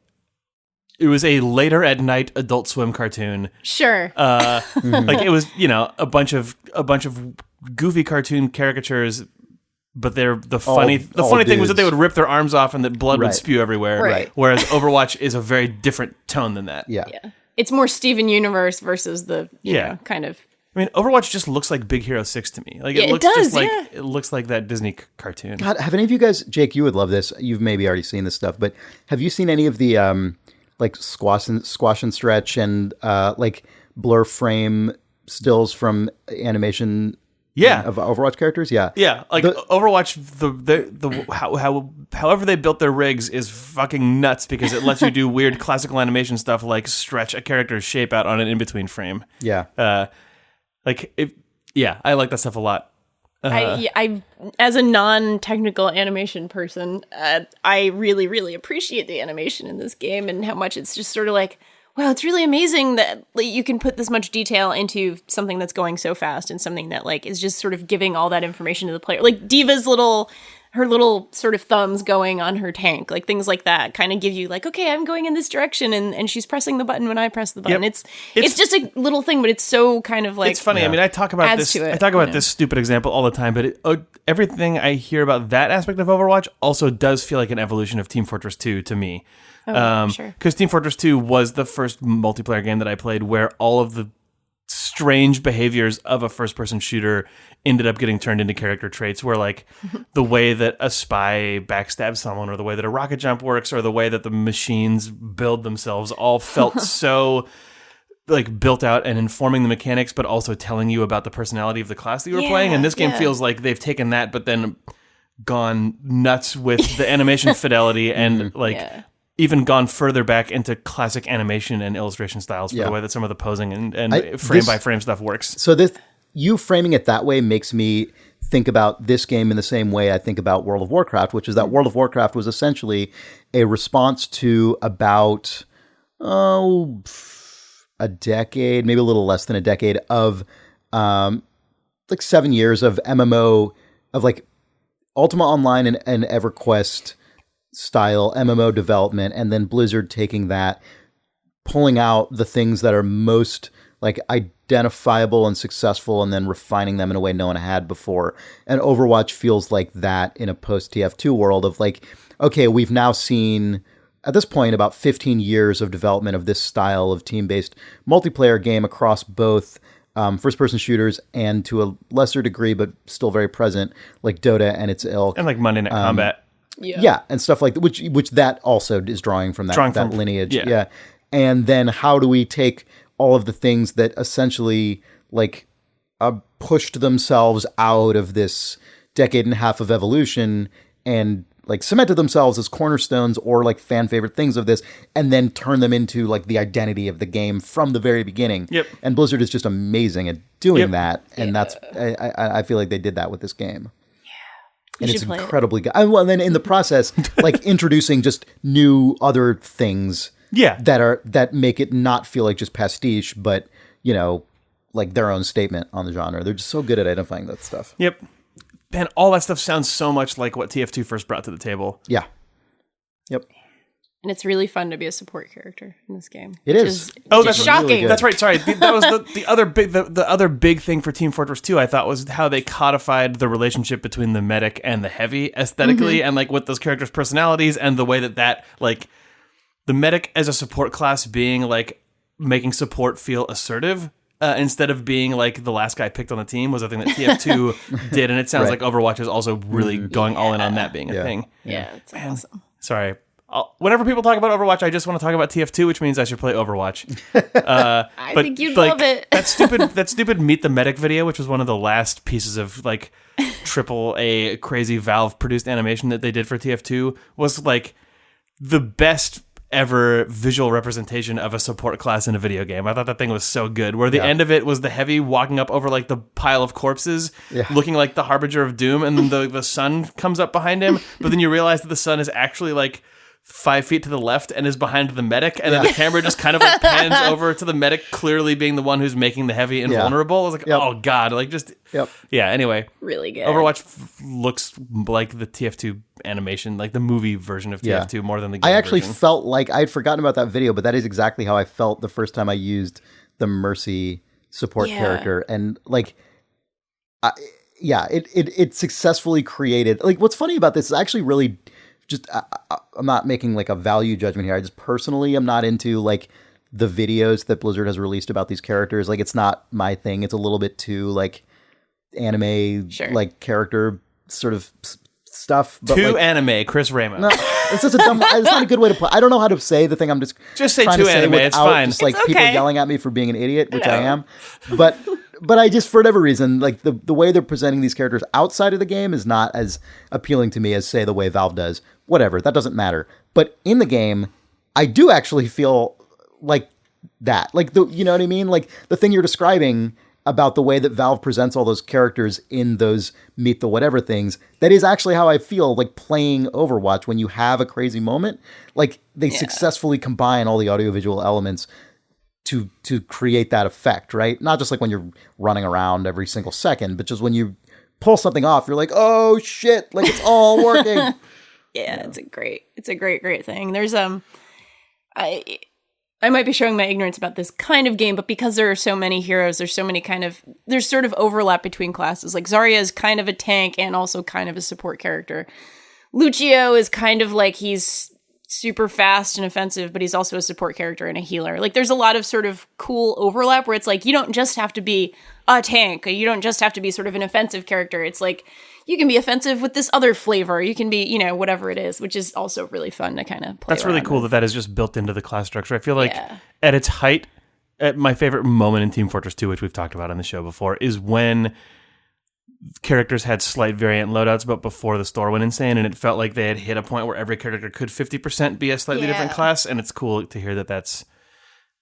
it was a later at night Adult Swim cartoon. Sure. Like it was, a bunch of goofy cartoon caricatures. But the funny thing was that they would rip their arms off and that blood would spew everywhere. Right. Whereas Overwatch is a very different tone than that. Yeah. It's more Steven Universe versus the kind of. I mean, Overwatch just looks like Big Hero 6 to me. Like it looks it looks like that Disney cartoon. God, have any of you guys, Jake, you would love this. You've maybe already seen this stuff, but have you seen any of the like squash and stretch and like blur frame stills from animation? Of Overwatch characters, like Overwatch, however they built their rigs is fucking nuts because it lets you do weird classical animation stuff like stretch a character's shape out on an in between frame. Yeah, I like that stuff a lot. I as a non-technical animation person, I really, really appreciate the animation in this game and how much it's just sort of like, wow, it's really amazing that like, you can put this much detail into something that's going so fast and something that like is just sort of giving all that information to the player. Like Diva's her little sort of thumbs going on her tank, like things like that kind of give you like, okay, I'm going in this direction and she's pressing the button when I press the button. Yep. It's just a little thing, but it's so kind of like, it's funny. I mean, I talk about this stupid example all the time, but everything I hear about that aspect of Overwatch also does feel like an evolution of Team Fortress 2 to me. Sure. Because Team Fortress 2 was the first multiplayer game that I played where all of the strange behaviors of a first-person shooter ended up getting turned into character traits where, like, the way that a spy backstabs someone or the way that a rocket jump works or the way that the machines build themselves all felt so, like, built out and informing the mechanics but also telling you about the personality of the class that you were playing. And this game feels like they've taken that but then gone nuts with the animation fidelity and, even gone further back into classic animation and illustration styles for the way that some of the posing and frame-by-frame stuff works. So you framing it that way makes me think about this game in the same way I think about World of Warcraft, which is that World of Warcraft was essentially a response to about a decade, maybe a little less than a decade of like 7 years of MMO, of like Ultima Online and EverQuest style MMO development, and then Blizzard taking that, pulling out the things that are most like identifiable and successful and then refining them in a way no one had before. And Overwatch feels like that in a post TF2 world of like, okay, we've now seen at this point about 15 years of development of this style of team-based multiplayer game across both first-person shooters and to a lesser degree, but still very present, like Dota and its ilk. And like Monday Night Combat. Yeah, and stuff like that, which that also is drawing from that lineage. Yeah. And then how do we take all of the things that essentially like pushed themselves out of this decade and a half of evolution and like cemented themselves as cornerstones or like fan favorite things of this, and then turn them into like the identity of the game from the very beginning. Yep. And Blizzard is just amazing at doing that, and that's I feel like they did that with this game. And it's incredibly good. Well, and then in the process, like introducing just new other things that make it not feel like just pastiche, but, you know, like their own statement on the genre. They're just so good at identifying that stuff. Yep. Man, all that stuff sounds so much like what TF2 first brought to the table. Yeah. Yep. And it's really fun to be a support character in this game. It is. That's shocking. Really that's right. Sorry, that was the other big thing for Team Fortress 2. I thought was how they codified the relationship between the medic and the heavy aesthetically, and like with those characters' personalities and the way that like the medic as a support class being like making support feel assertive. Instead of being like the last guy picked on the team was a thing that TF2 did, and it sounds like Overwatch is also really going all in on that being a thing. Yeah, it's awesome. Sorry. Whenever people talk about Overwatch, I just want to talk about TF2, which means I should play Overwatch. I think you'd love it. that stupid Meet the Medic video, which was one of the last pieces of like AAA crazy Valve produced animation that they did for TF2, was like the best ever visual representation of a support class in a video game. I thought that thing was so good, where the end of it was the heavy walking up over like the pile of corpses, looking like the harbinger of doom, and then the sun comes up behind him, but then you realize that the sun is actually like 5 feet to the left and is behind the medic, and then the camera just kind of like pans over to the medic, clearly being the one who's making the heavy invulnerable. I was like, oh god, like just anyway, really good. Overwatch looks like the TF2 animation, like the movie version of TF2 more than the game I actually version. felt like I'd forgotten about that video, but that is exactly how I felt the first time I used the Mercy support character, and like it successfully created, like, what's funny about this is actually really just I'm not making like a value judgment here. I just personally am not into like the videos that Blizzard has released about these characters. Like, it's not my thing. It's a little bit too like anime like character sort of stuff. But too like, anime, Chris Ramos. No, it's just it's not a good way to play. I don't know how to say the thing. I'm just say too anime. It's fine. Just like people yelling at me for being an idiot, which I am. But I just, for whatever reason, like the way they're presenting these characters outside of the game is not as appealing to me as, say, the way Valve does. Whatever, that doesn't matter. But in the game, I do actually feel like that. Like, you know what I mean? Like, the thing you're describing about the way that Valve presents all those characters in those Meet the Whatever things, that is actually how I feel like playing Overwatch when you have a crazy moment. Like, they successfully combine all the audiovisual elements to create that effect, right? Not just like when you're running around every single second, but just when you pull something off, you're like, oh shit, like it's all working. It's a great thing. There's I might be showing my ignorance about this kind of game, but because there are so many heroes, there's sort of overlap between classes. Like Zarya is kind of a tank and also kind of a support character. Lucio is kind of like, he's super fast and offensive, but he's also a support character and a healer. Like, there's a lot of sort of cool overlap where it's like, you don't just have to be a tank, you don't just have to be sort of an offensive character. It's like, you can be offensive with this other flavor, you can be, you know, whatever it is, which is also really fun to kind of play. That's really cool that is just built into the class structure. I feel like at its height, at my favorite moment in Team Fortress 2, which we've talked about on the show before, is when characters had slight variant loadouts, but before the store went insane, and it felt like they had hit a point where every character could 50% be a slightly different class, and it's cool to hear that that's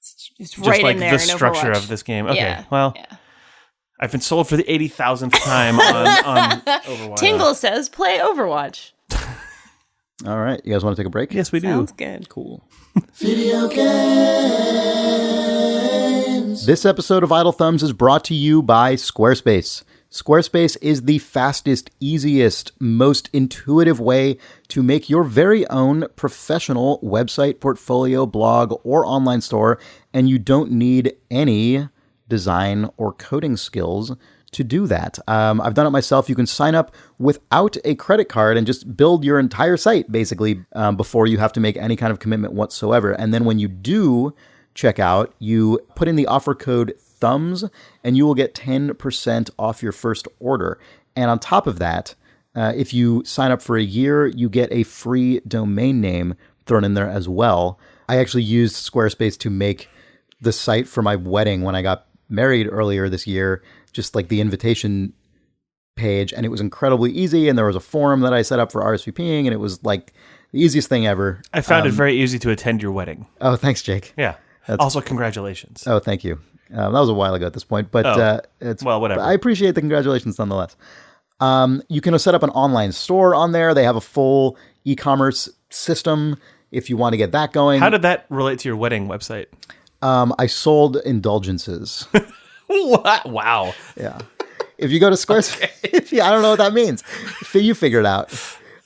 it's just right like in there the structure Overwatch. of this game. Okay, I've been sold for the 80,000th time on Overwatch. Tingle says, play Overwatch. All right, you guys want to take a break? Yes, we do. Sounds good. Cool. Video games. This episode of Idle Thumbs is brought to you by Squarespace. Squarespace is the fastest, easiest, most intuitive way to make your very own professional website, portfolio, blog, or online store, and you don't need any design or coding skills to do that. I've done it myself. You can sign up without a credit card and just build your entire site, basically, before you have to make any kind of commitment whatsoever. And then when you do check out, you put in the offer code THUMBS, and you will get 10% off your first order. And on top of that, if you sign up for a year, you get a free domain name thrown in there as well. I actually used Squarespace to make the site for my wedding when I got married earlier this year. Just like the invitation page, and it was incredibly easy. And there was a forum that I set up for RSVPing, and it was like the easiest thing ever. I found it very easy to attend your wedding. Oh, thanks, Jake. Yeah. Also, congratulations. Oh, thank you. That was a while ago at this point, but whatever. I appreciate the congratulations nonetheless. You can set up an online store on there. They have a full e-commerce system if you want to get that going. How did that relate to your wedding website? I sold indulgences. What? Wow. Yeah. If you go to Squarespace, I don't know what that means. You figure it out.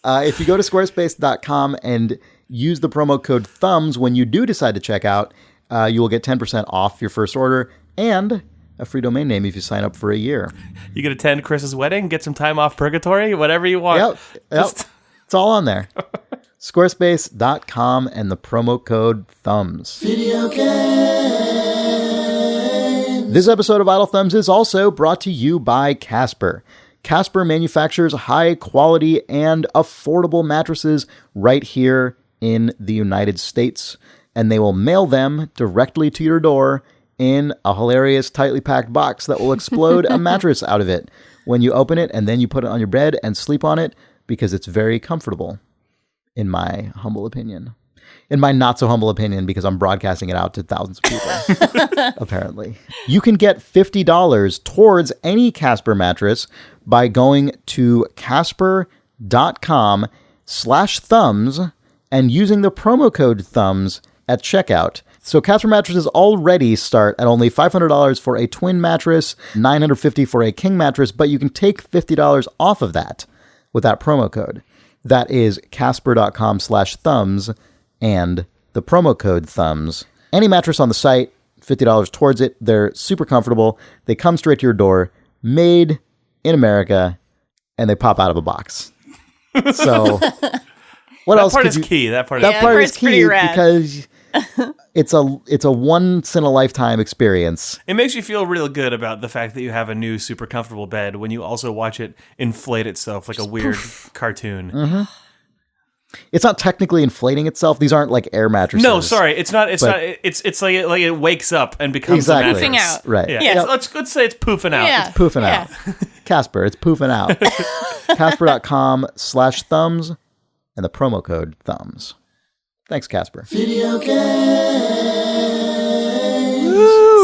If you go to squarespace.com and use the promo code THUMBS when you do decide to check out, you will get 10% off your first order and a free domain name if you sign up for a year. You could attend Chris's wedding, get some time off purgatory, whatever you want. Yep. It's all on there. Squarespace.com and the promo code THUMBS. Video game. This episode of Idle Thumbs is also brought to you by Casper. Casper manufactures high quality and affordable mattresses right here in the United States, and they will mail them directly to your door in a hilarious, tightly packed box that will explode a mattress out of it when you open it, and then you put it on your bed and sleep on it because it's very comfortable, in my humble opinion. In my not so humble opinion, because I'm broadcasting it out to thousands of people, apparently. You can get $50 towards any Casper mattress by going to casper.com/thumbs and using the promo code THUMBS at checkout. So Casper mattresses already start at only $500 for a twin mattress, $950 for a king mattress, but you can take $50 off of that with that promo code. That is casper.com/thumbs and the promo code THUMBS. Any mattress on the site, $50 towards it. They're super comfortable. They come straight to your door, made in America, and they pop out of a box. So what else? That part is key. That part is key because it's a once in a lifetime experience. It makes you feel real good about the fact that you have a new super comfortable bed when you also watch it inflate itself like a weird cartoon. Mm-hmm. It's not technically inflating itself. These aren't like air mattresses. No, sorry, it's not. It's not. It's like it wakes up and becomes a mattress. Poofing out. Right. Yeah. Let's say it's poofing out. Yeah. It's poofing out. Casper, it's poofing out. Casper.com/thumbs and the promo code THUMBS. Thanks, Casper. Video games.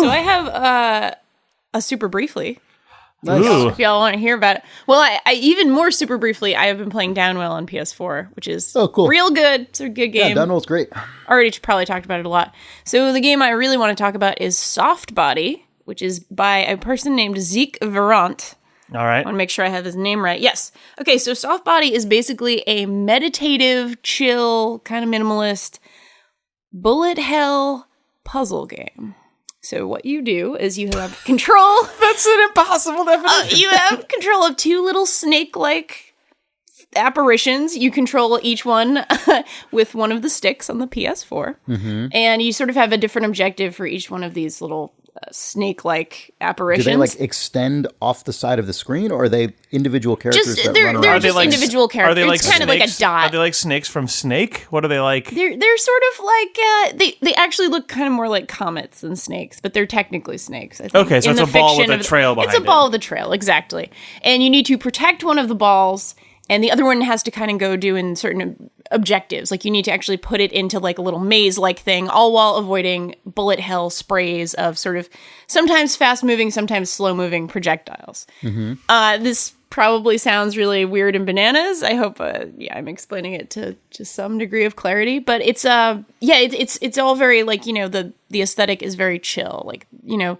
So I have a super briefly. If y'all want to hear about it. Well, I even more super briefly, I have been playing Downwell on PS4, which is cool. Real good. It's a good game. Yeah, Downwell's great. Already probably talked about it a lot. So the game I really want to talk about is Soft Body, which is by a person named Zeke Verant. All right. I want to make sure I have his name right. Yes. Okay, so Soft Body is basically a meditative, chill, kind of minimalist bullet hell puzzle game. So what you do is you have control. That's an impossible definition. You have control of two little snake-like apparitions. You control each one with one of the sticks on the PS4. Mm-hmm. And you sort of have a different objective for each one of these little snake-like apparitions. Do they like extend off the side of the screen, or are they individual characters that run around? They're just individual characters. Are they like it's kind snakes? of like a dot. Are they like snakes from Snake? What are they like? They're sort of like they actually look kind of more like comets than snakes, but they're technically snakes. I think. Okay, so it's a ball with a trail behind it. It's a ball with a trail, exactly. And you need to protect one of the balls, and the other one has to kind of go doing certain objectives. Like you need to actually put it into like a little maze-like thing, all while avoiding bullet hell sprays of sort of sometimes fast-moving, sometimes slow-moving projectiles. Mm-hmm. This probably sounds really weird and bananas. I hope, I'm explaining it to some degree of clarity. But it's it's all very like, you know, the aesthetic is very chill, like, you know,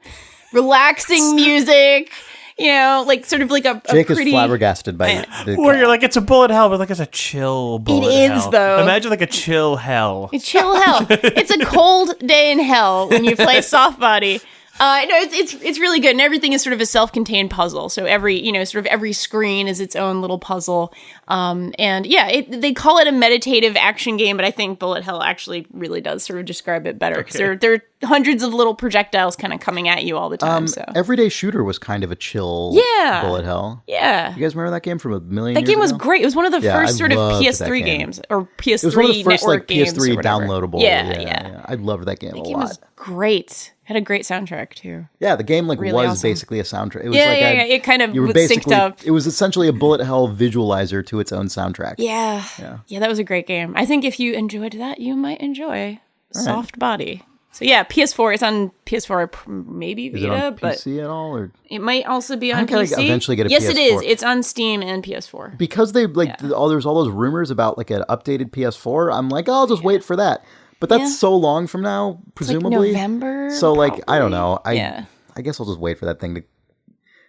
relaxing music. You know, like sort of like a Jake pretty... is flabbergasted by it. Where you're like, it's a bullet hell, but like it's a chill bullet hell. It is, though. Imagine like a chill hell. A chill hell. It's a cold day in hell when you play Soft Body. No, it's really good, and everything is sort of a self-contained puzzle. So every screen is its own little puzzle. And yeah, they call it a meditative action game, but I think Bullet Hell actually really does sort of describe it better because there are hundreds of little projectiles kind of coming at you all the time. So Everyday Shooter was kind of a chill Bullet Hell. Yeah. You guys remember that game from a million years ago? That game was great. It was one of the first sort of PS3 games or PS3 it was one of the first network like PS3 games downloadable. Yeah. I loved that game a lot. That game was great. Had a great soundtrack too. Yeah, the game really was awesome. Basically a soundtrack. It was It kind of synced up. It was essentially a bullet hell visualizer to its own soundtrack. Yeah, that was a great game. I think if you enjoyed that, you might enjoy Soft Body. So yeah, PS4. It's on PS4, maybe Vita, Is it on but PC at all, or it might also be on gotta PC. eventually get a yes, PS4. it is. It's on Steam and PS4 because they there's all those rumors about like an updated PS4. I'm like, I'll just wait for that. But that's so long from now, presumably. It's like November. So probably. I don't know. I guess I'll just wait for that thing to.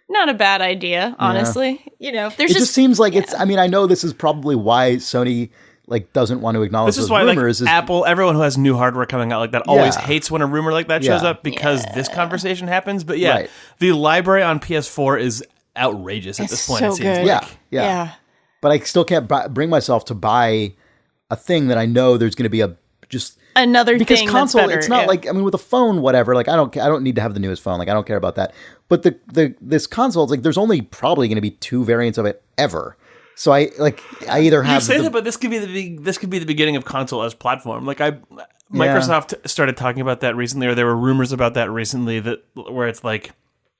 Not a bad idea, honestly. Yeah. It just seems like it's. I mean, I know this is probably why Sony doesn't want to acknowledge those rumors. This is why Apple, everyone who has new hardware coming out like that always hates when a rumor like that shows up because this conversation happens. But the library on PS4 is outrageous at this point. So it seems good. like. Yeah. But I still can't bring myself to buy a thing that I know there's going to be another because thing console. that's better, it's not with a phone, whatever. I don't need to have the newest phone. I don't care about that. But this console, it's there's only probably going to be 2 variants of it ever. So I either have. You say that, but this could be the beginning of console as platform. Microsoft started talking about that recently, or there were rumors about that recently. Where it's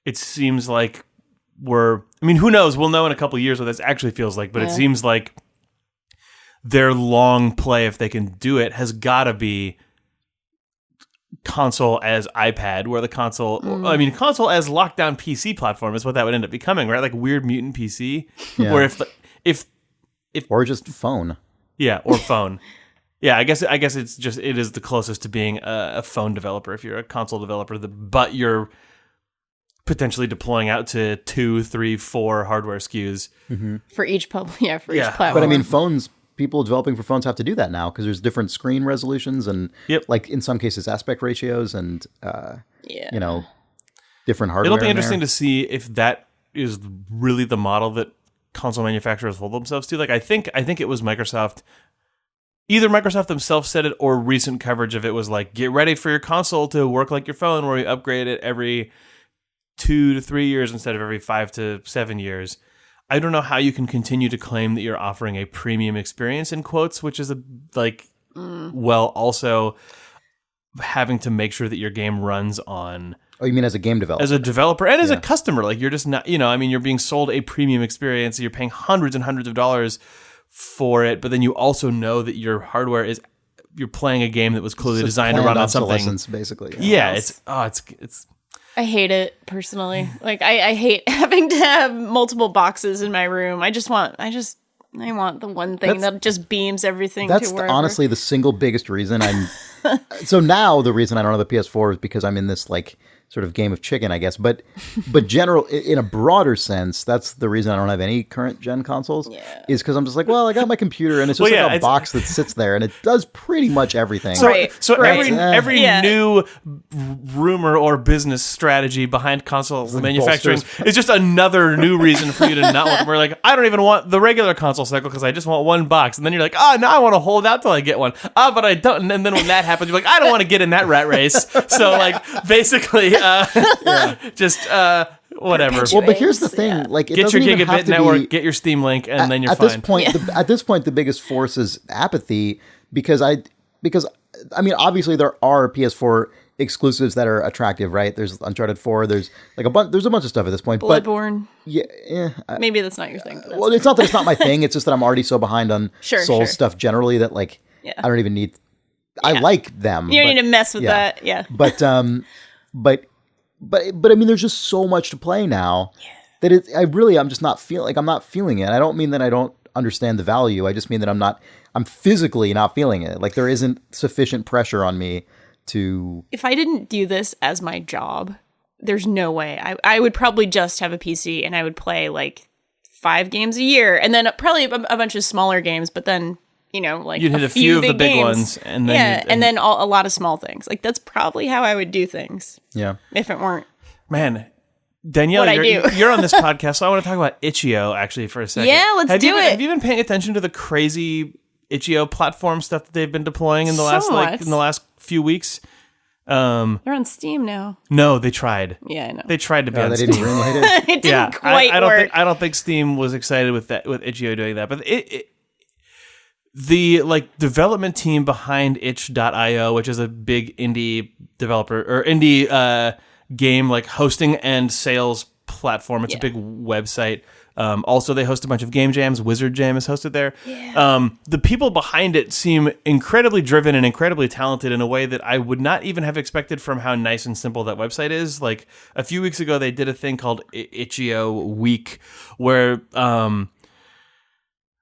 it seems like who knows? We'll know in a couple of years what this actually feels like. But it seems like their long play, if they can do it, has got to be console as iPad, where the console, console as lockdown PC platform is what that would end up becoming, right? Like Weird Mutant PC, where if or just phone, or phone, I guess it is the closest to being a phone developer if you're a console developer, but you're potentially deploying out to 2, 3, 4 hardware SKUs for each each platform. But I mean, phones. People developing for phones have to do that now because there's different screen resolutions and in some cases aspect ratios and different hardware. It'll be interesting to see if that is really the model that console manufacturers hold themselves to. I think it was Microsoft. Either Microsoft themselves said it or recent coverage of it was get ready for your console to work like your phone, where we upgrade it every 2 to 3 years instead of every 5 to 7 years. I don't know how you can continue to claim that you're offering a premium experience in quotes, which is also having to make sure that your game runs on. Oh, you mean as a game developer? As a developer and as a customer, you're just not, you're being sold a premium experience. You're paying hundreds and hundreds of dollars for it, but then you also know that your hardware you're playing a game that was clearly designed to run on something. Basically. Yeah, it's. I hate it personally. I hate having to have multiple boxes in my room. I want the one thing that just beams everything to wherever. That's honestly the single biggest reason I'm. So now the reason I don't have a PS4 is because I'm in this sort of game of chicken, I guess. But in a broader sense, that's the reason I don't have any current gen consoles. Yeah. Is because I'm just I got my computer and it's just a box that sits there and it does pretty much everything. Every new rumor or business strategy behind console manufacturing is just another new reason for you to not want. We're I don't even want the regular console cycle because I just want one box, and then you're now I want to hold out till I get one. But I don't. And then when that happens, you're I don't want to get in that rat race. So basically. Just whatever. Well, but here's the thing: get your gigabit network, get your Steam Link, and then you're fine. At this point, the biggest force is apathy because obviously there are PS4 exclusives that are attractive, right? There's Uncharted 4. There's there's a bunch of stuff at this point. Bloodborne. But maybe that's not your thing. Well, it's not that it's not my thing. It's just that I'm already so behind on Souls stuff generally that I don't even need. I like them. You don't need to mess with that. Yeah. But I mean, there's just so much to play now that I'm just not feeling I'm not feeling it. I don't mean that I don't understand the value. I just mean that I'm physically not feeling it. There isn't sufficient pressure on me to. If I didn't do this as my job, there's no way. I would probably just have a PC and I would play 5 games a year and then probably a bunch of smaller games, but then you'd hit a few of the big ones, and then and then a lot of small things. That's probably how I would do things. Yeah, if it weren't. Man, Danielle, you're on this podcast, so I want to talk about Itch.io actually for a second. Yeah, let's do it. Have you been paying attention to the crazy Itch.io platform stuff that they've been deploying in the last few weeks? They're on Steam now. No, they tried. Yeah, I know. They tried to be on Steam. They didn't greenlight it. It didn't quite work. I don't think Steam was excited with Itch.io doing that, but the development team behind itch.io, which is a big indie developer or indie game hosting and sales platform. It's a big website. Also, they host a bunch of game jams. Wizard Jam is hosted there. Yeah. The people behind it seem incredibly driven and incredibly talented in a way that I would not even have expected from how nice and simple that website is. Like a few weeks ago, they did a thing called Itch.io Week, where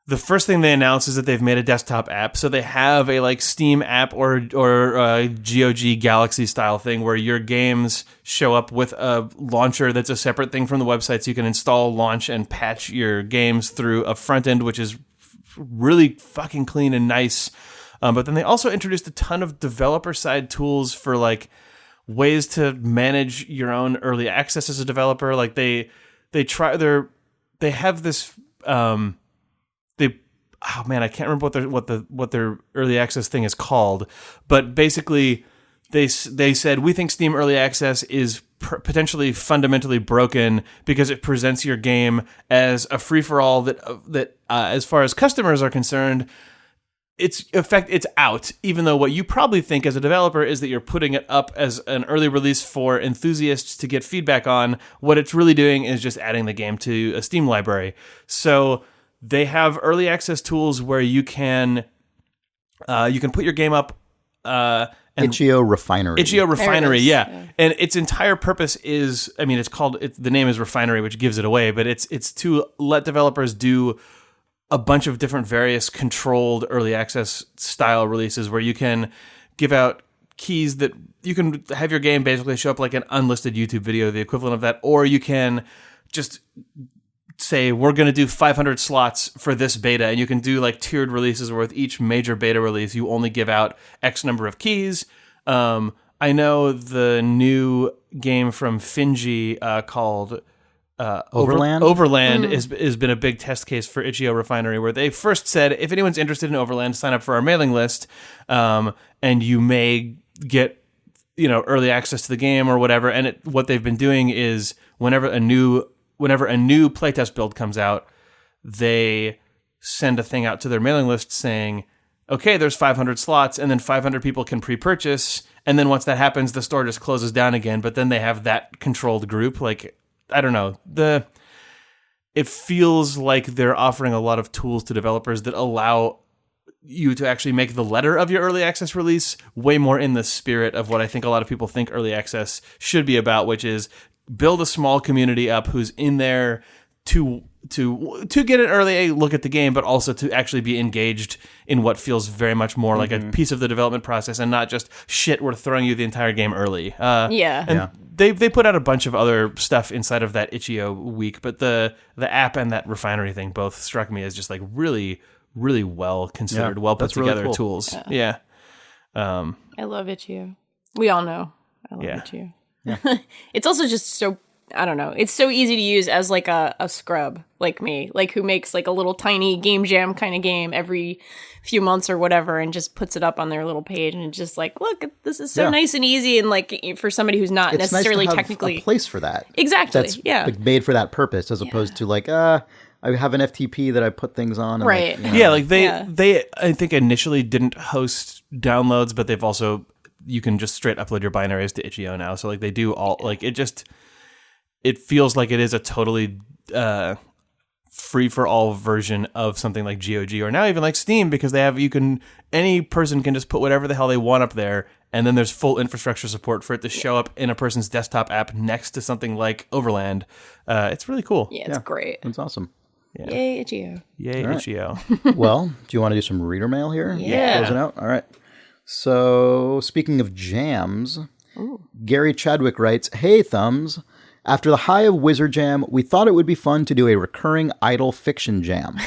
the first thing they announced is that they've made a desktop app. So they have a Steam app or GOG Galaxy style thing where your games show up with a launcher that's a separate thing from the website, so you can install, launch, and patch your games through a front end, which is really fucking clean and nice. But then they also introduced a ton of developer side tools for ways to manage your own early access as a developer. They have this. Oh man, I can't remember what their early access thing is called, but basically they said we think Steam Early Access is potentially fundamentally broken because it presents your game as a free for all that as far as customers are concerned, it's out. Even though what you probably think as a developer is that you're putting it up as an early release for enthusiasts to get feedback on, what it's really doing is just adding the game to a Steam library. So they have early access tools where you can put your game up. Itch.io Refinery. Itch.io Refinery, yeah. And its entire purpose is, the name is Refinery, which gives it away, but it's to let developers do a bunch of different various controlled early access style releases where you can give out keys that you can have your game basically show up like an unlisted YouTube video, the equivalent of that, or you can just say we're going to do 500 slots for this beta, and you can do tiered releases where with each major beta release you only give out X number of keys. I know the new game from Finji called Overland has been a big test case for Itch.io Refinery, where they first said if anyone's interested in Overland, sign up for our mailing list, and you may get early access to the game or whatever. And what they've been doing is whenever a new playtest build comes out, they send a thing out to their mailing list saying, okay, there's 500 slots, and then 500 people can pre-purchase, and then once that happens, the store just closes down again, but then they have that controlled group. I don't know. It feels like they're offering a lot of tools to developers that allow you to actually make the letter of your early access release way more in the spirit of what I think a lot of people think early access should be about, which is build a small community up who's in there to get an early look at the game, but also to actually be engaged in what feels very much more like a piece of the development process and not just shit, we're throwing you the entire game early. They put out a bunch of other stuff inside of that Itch.io week, but the app and that Refinery thing both struck me as just really, really well considered, well put together really cool tools. Yeah. I love Itch.io. We all know I love Itch.io. Yeah. It's also just so, I don't know, it's so easy to use as a scrub like me, who makes a little tiny game jam kind of game every few months or whatever and just puts it up on their little page and just look, this is so nice and easy, and for somebody who's not necessarily nice to have technically a place for that. Exactly. That's made for that purpose, as opposed to I have an FTP that I put things on. And right. They I think initially didn't host downloads, but they've also, you can just straight upload your binaries to Itch.io now. So they do all it feels like it is a totally free for all version of something like GOG or now even Steam, because any person can just put whatever the hell they want up there, and then there's full infrastructure support for it to show up in a person's desktop app next to something like Overland. It's really cool. Yeah, it's great. It's awesome. Yeah. Yay, Itch.io. Yay, right. Itch.io. Well, do you want to do some reader mail here? Yeah. Close it out? All right. So, speaking of jams, Gary Chadwick writes, "Hey, Thumbs. After the high of Wizard Jam, we thought it would be fun to do a recurring Idle Fiction Jam.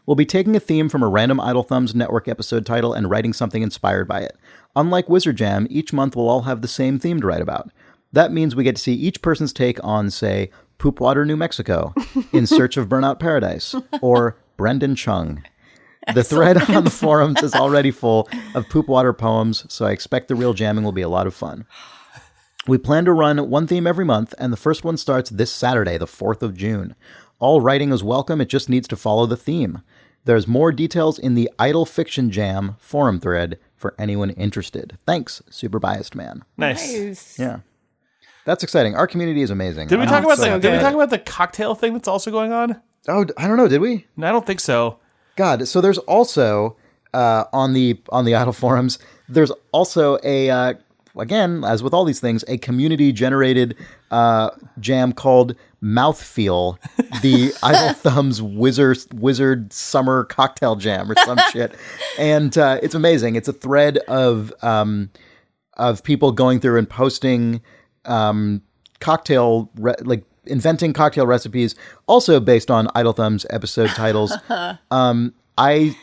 We'll be taking a theme from a random Idle Thumbs network episode title and writing something inspired by it. Unlike Wizard Jam, each month we'll all have the same theme to write about. That means we get to see each person's take on, say, Poopwater, New Mexico, In Search of Burnout Paradise, or Brendan Chung. The thread on the forums is already full of Poopwater poems, so I expect the real jamming will be a lot of fun. We plan to run one theme every month, and the first one starts this Saturday, the 4th of June. All writing is welcome, it just needs to follow the theme. There's more details in the Idle Fiction Jam forum thread for anyone interested. Thanks, Super Biased Man. Nice. Yeah. That's exciting. Our community is amazing. Did we talk about the cocktail thing that's also going on? Oh, I don't know. Did we? No, I don't think so. God. So there's also on the Idle forums, there's also a again, as with all these things, a community-generated jam called Mouthfeel, the Idle Thumbs Wizard Summer Cocktail Jam or some shit. And it's amazing. It's a thread of people going through and posting inventing cocktail recipes, also based on Idle Thumbs episode titles. I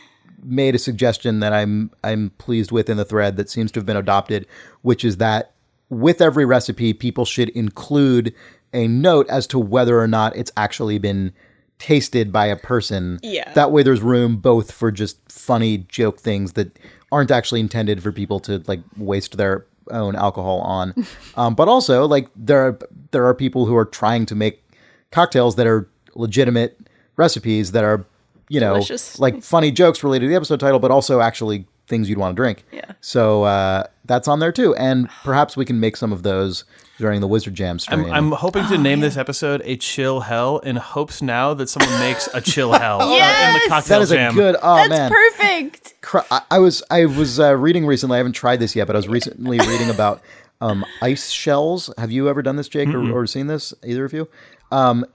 made a suggestion that I'm pleased with in the thread that seems to have been adopted, which is that with every recipe, people should include a note as to whether or not it's actually been tasted by a person. Yeah. That way there's room both for just funny joke things that aren't actually intended for people to like waste their own alcohol on. But also like there are people who are trying to make cocktails that are legitimate recipes that are, delicious. Like funny jokes related to the episode title, but also actually things you'd want to drink. Yeah. So that's on there too. And perhaps we can make some of those during the Wizard Jam stream. I'm hoping to name this episode a chill hell in hopes now that someone makes a chill hell in the cocktail that is jam. A good, That's perfect. I was reading recently, I haven't tried this yet, but I was recently reading about ice shells. Have you ever done this, Jake, or seen this, either of you?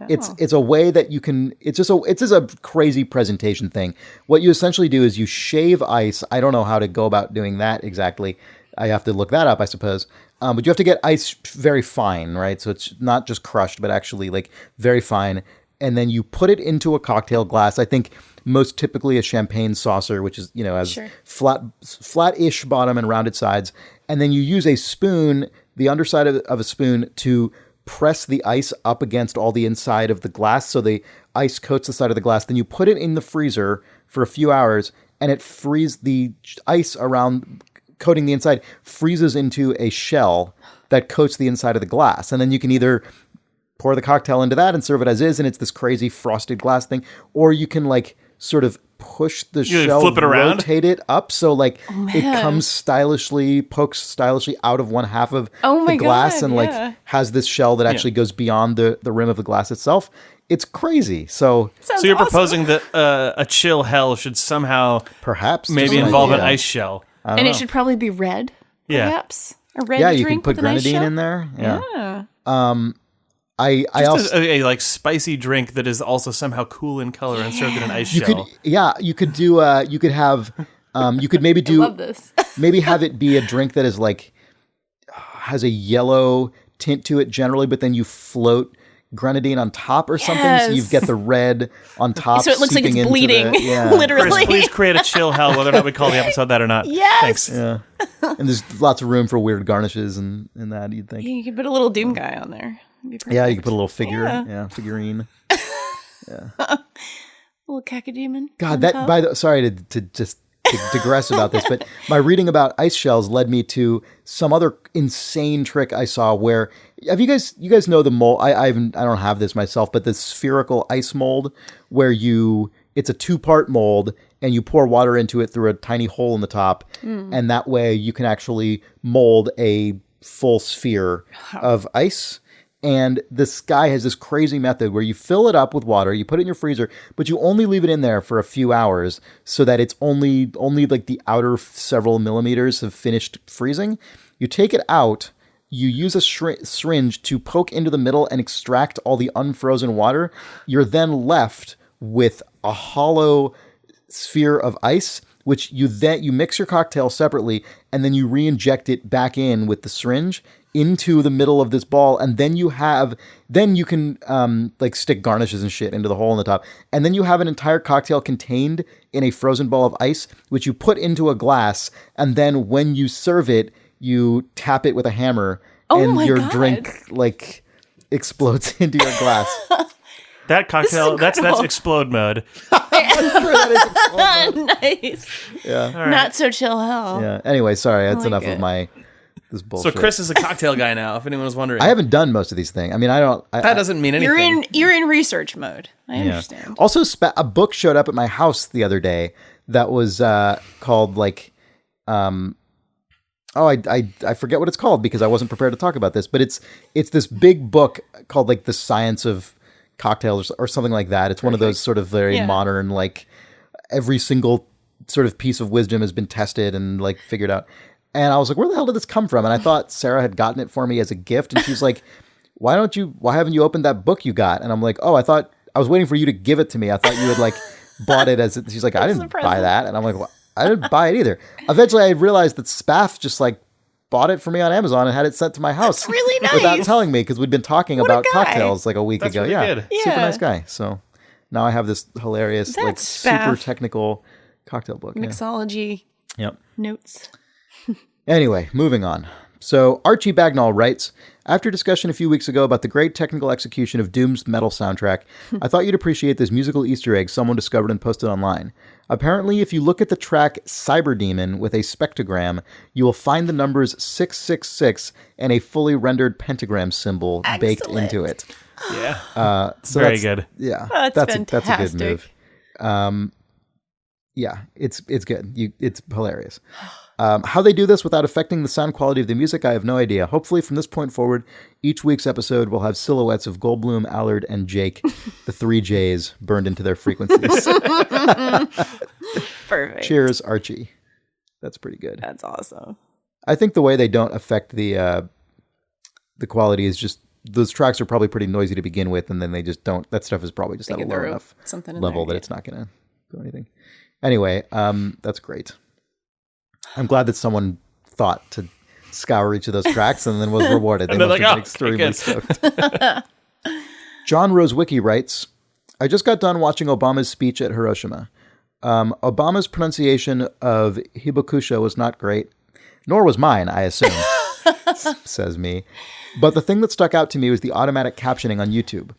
It's a way that you can, it's just a crazy presentation thing. What you essentially do is you shave ice. I don't know how to go about doing that exactly. I have to look that up, I suppose. But you have to get ice very fine, right? So it's not just crushed, but actually like very fine. And then you put it into a cocktail glass. I think most typically a champagne saucer, which is, has flat-ish bottom and rounded sides. And then you use a spoon, the underside of a spoon, to press the ice up against all the inside of the glass so the ice coats the side of the glass. Then you put it in the freezer for a few hours, and it freezes the ice around coating the inside, freezes into a shell that coats the inside of the glass. And then you can either pour the cocktail into that and serve it as is, and it's this crazy frosted glass thing, or you can like sort of push the shell, flip it around, rotate it up so like it comes pokes stylishly out of one half of the glass and like has this shell that actually goes beyond the rim of the glass itself. It's crazy. So you're proposing that a chill hell should somehow perhaps maybe involve an ice shell. And it should probably be red, perhaps. A red drink you can put grenadine in there. Yeah. I also a like spicy drink that is also somehow cool in color and served in an ice shell. You could maybe do I love this. maybe have it be a drink that is like has a yellow tint to it generally, but then you float grenadine on top or something, so you get the red on top. So it looks like it's bleeding, literally. Chris, please create a chill hell, whether or not we call the episode that or not. Yes. Thanks. Yeah. And there's lots of roa for weird garnishes and that, you'd think. You could put a little Doom guy on there. Yeah, you can put a little figurine. Yeah. A little cacodemon. God, sorry to just digress about this, but my reading about ice shells led me to some other insane trick I saw where, have you guys know the mold? I don't have this myself, but the spherical ice mold where it's a 2-part mold and you pour water into it through a tiny hole in the top. And that way you can actually mold a full sphere of ice. And this guy has this crazy method where you fill it up with water, you put it in your freezer, but you only leave it in there for a few hours so that it's only like the outer several millimeters have finished freezing. You take it out, you use a syringe to poke into the middle and extract all the unfrozen water. You're then left with a hollow sphere of ice, which you mix your cocktail separately, and then you re-inject it back in with the syringe into the middle of this ball, and then you can like stick garnishes and shit into the hole in the top, and then you have an entire cocktail contained in a frozen ball of ice, which you put into a glass, and then when you serve it, you tap it with a hammer, and your drink like explodes into your glass. That cocktail, that's explode mode. I'm sure that is explode mode. Nice. Yeah. Right. Not so chill hell. Yeah. Anyway, sorry, that's enough of my this bullshit. So Chris is a cocktail guy now, if anyone was wondering. I haven't done most of these things. I mean, that doesn't mean anything. You're in research mode. I understand. Also, a book showed up at my house the other day that was called like, I forget what it's called because I wasn't prepared to talk about this, but it's this big book called like The Science of Cocktails or something like that. It's one of those sort of very modern, like every single sort of piece of wisdom has been tested and like figured out. And I was like, where the hell did this come from? And I thought Sarah had gotten it for me as a gift. And she's like, why haven't you opened that book you got? And I'm like, oh, I was waiting for you to give it to me. I thought you had like bought it as, she's like, I didn't buy that. And I'm like, well, I didn't buy it either. Eventually I realized that Spaff just like bought it for me on Amazon and had it sent to my house. That's really nice. Without telling me, because we'd been talking about cocktails like a week ago. Really good. Super nice guy. So now I have this hilarious, like super technical cocktail book. Mixology notes. Anyway, moving on. So Archie Bagnall writes, after discussion a few weeks ago about the great technical execution of Doom's metal soundtrack, I thought you'd appreciate this musical Easter egg someone discovered and posted online. Apparently, if you look at the track Cyber Demon with a spectrogram, you will find the numbers 666 and a fully rendered pentagram symbol baked into it. Yeah. So very good. Yeah. That's fantastic. That's a good move. Yeah, it's good. It's hilarious. How they do this without affecting the sound quality of the music, I have no idea. Hopefully, from this point forward, each week's episode will have silhouettes of Goldblum, Allard, and Jake, the 3 J's, burned into their frequencies. Perfect. Cheers, Archie. That's pretty good. That's awesome. I think the way they don't affect the quality is just those tracks are probably pretty noisy to begin with, and then they just don't. That stuff is probably just at a low enough level that it's not going to do anything. Anyway, that's great. I'm glad that someone thought to scour each of those tracks and then was rewarded. They must have been extremely stoked. John Rosewicki writes, I just got done watching Obama's speech at Hiroshima. Obama's pronunciation of Hibakusha was not great, nor was mine, I assume, says me. But the thing that stuck out to me was the automatic captioning on YouTube.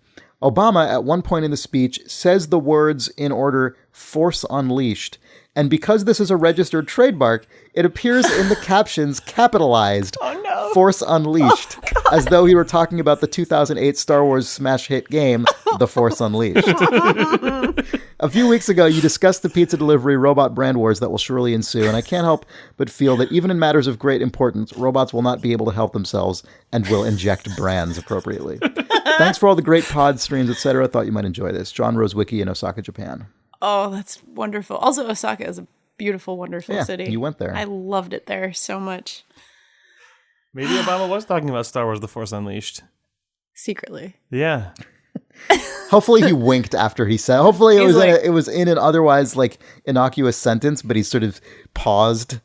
Obama, at one point in the speech, says the words in order, Force Unleashed. And because this is a registered trademark, it appears in the captions capitalized, Force Unleashed, as though he were talking about the 2008 Star Wars smash hit game, The Force Unleashed. A few weeks ago, you discussed the pizza delivery robot brand wars that will surely ensue, and I can't help but feel that even in matters of great importance, robots will not be able to help themselves and will inject brands appropriately. Thanks for all the great pod streams, etc. Thought you might enjoy this. John Rosewicki in Osaka, Japan. Oh, that's wonderful. Also, Osaka is a beautiful, wonderful city. You went there. I loved it there so much. Maybe Obama was talking about Star Wars The Force Unleashed. Secretly. Yeah. Hopefully he winked after he said. Hopefully it was in an otherwise like innocuous sentence, but he sort of paused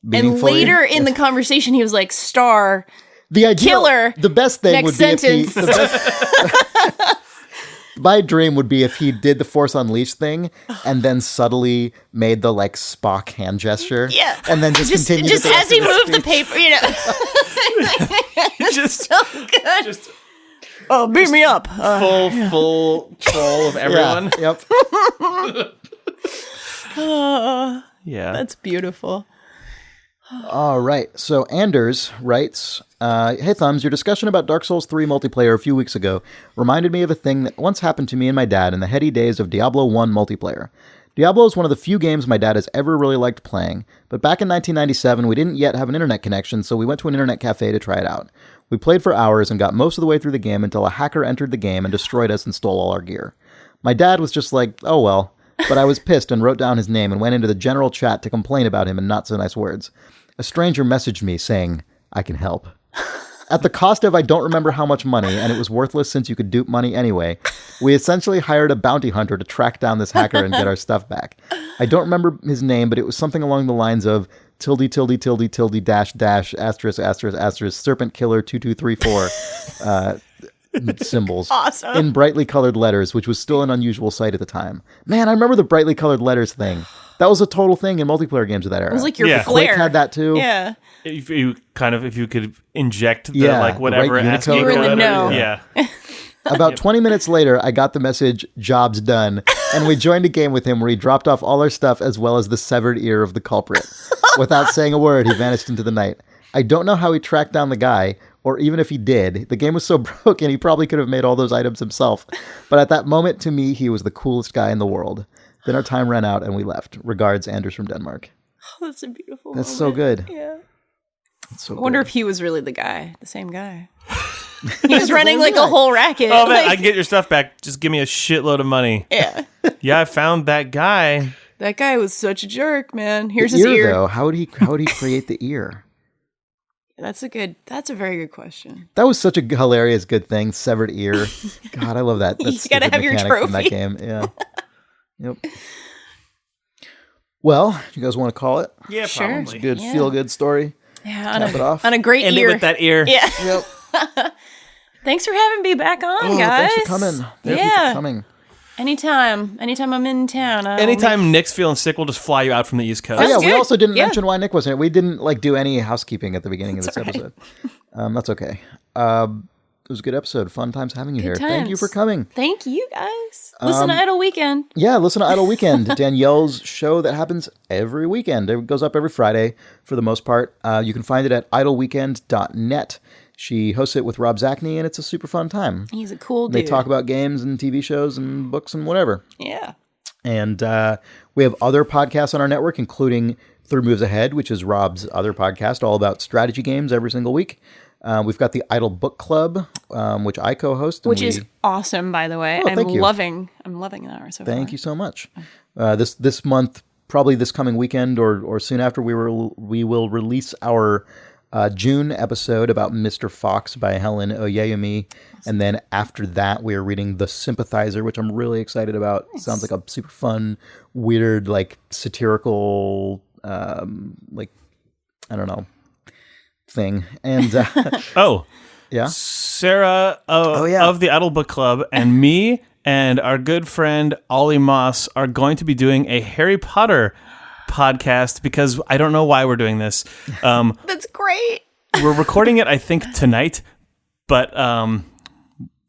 meaningfully. And later in the conversation, he was like, "Star, the ideal, killer." The best thing would sentence. Be if he. My dream would be if he did the Force Unleashed thing and then subtly made the like Spock hand gesture. Yeah. And then just continued. Just as he moved the paper, you know. Just so good. Just beat me up. Full troll of everyone. Yeah, yep. Yeah. That's beautiful. All right. So Anders writes, hey Thumbs, your discussion about Dark Souls 3 multiplayer a few weeks ago reminded me of a thing that once happened to me and my dad in the heady days of Diablo 1 multiplayer. Diablo is one of the few games my dad has ever really liked playing, but back in 1997 we didn't yet have an internet connection, so we went to an internet cafe to try it out. We played for hours and got most of the way through the game until a hacker entered the game and destroyed us and stole all our gear. My dad was just like, oh well, but I was pissed and wrote down his name and went into the general chat to complain about him in not so nice words. A stranger messaged me saying, I can help. At the cost of I don't remember how much money, and it was worthless since you could dupe money anyway, we essentially hired a bounty hunter to track down this hacker and get our stuff back. I don't remember his name, but it was something along the lines of ~~~~ **** serpent killer 2234 symbols. Awesome. In brightly colored letters, which was still an unusual sight at the time. Man, I remember the brightly colored letters thing. That was a total thing in multiplayer games of that era. It was like your Quake flair. had that too. Yeah. If you could inject the like whatever right ASCII you were in the know. Yeah. About 20 minutes later, I got the message, job's done, and we joined a game with him where he dropped off all our stuff as well as the severed ear of the culprit. Without saying a word, he vanished into the night. I don't know how he tracked down the guy, or even if he did. The game was so broken, he probably could have made all those items himself. But at that moment, to me, he was the coolest guy in the world. Then our time ran out and we left. Regards, Anders from Denmark. Oh, that's a beautiful That's moment. so good. Yeah. That's so I wonder good. if he was really the same guy. He was running like a whole racket. Oh, man, I can get your stuff back. Just give me a shitload of money. Yeah. Yeah, I found that guy. That guy was such a jerk, man. Here's the his ear. Though, how would he create the ear? That's a very good question. That was such a hilarious good thing. Severed ear. God, I love that. That's You gotta have your trophy from that game. Yeah. Yep. Well, you guys want to call it? Yeah, Sure. probably. Good feel good story. Yeah, Cap it off. on a great End ear. it with that ear. Yeah. Yep. Thanks for having me back on, guys. Thanks for coming. Thank you for coming. Anytime I'm in town. Anytime Nick's feeling sick, we'll just fly you out from the East Coast. Oh, yeah, we good. also didn't Yeah. mention why Nick wasn't here. We didn't do any housekeeping at the beginning of this episode. That's okay. It was a good episode. Fun times having you here. times. Thank you for coming. Thank you, guys. Listen to Idle Weekend. Yeah, listen to Idle Weekend, Danielle's show that happens every weekend. It goes up every Friday for the most part. You can find it at idleweekend.net. She hosts it with Rob Zachney, and it's a super fun time. He's a cool dude. They talk about games and TV shows and books and whatever. Yeah. And we have other podcasts on our network, including 3 Moves Ahead, which is Rob's other podcast, all about strategy games every single week. We've got the Idle Book Club, which I co-host. Which is awesome, by the way. thank you. I'm loving that so far. Thank you so much. This month, probably this coming weekend or soon after, we will release our June episode about Mr. Fox by Helen Oyeyemi. And then after that, we are reading The Sympathizer, which I'm really excited about. Nice. Sounds like a super fun, weird, satirical, I don't know, thing. And yeah, Sarah of the Idle Book Club and me and our good friend Ollie Moss are going to be doing a Harry Potter podcast because I don't know why we're doing this. That's great. We're recording it, I think, tonight, but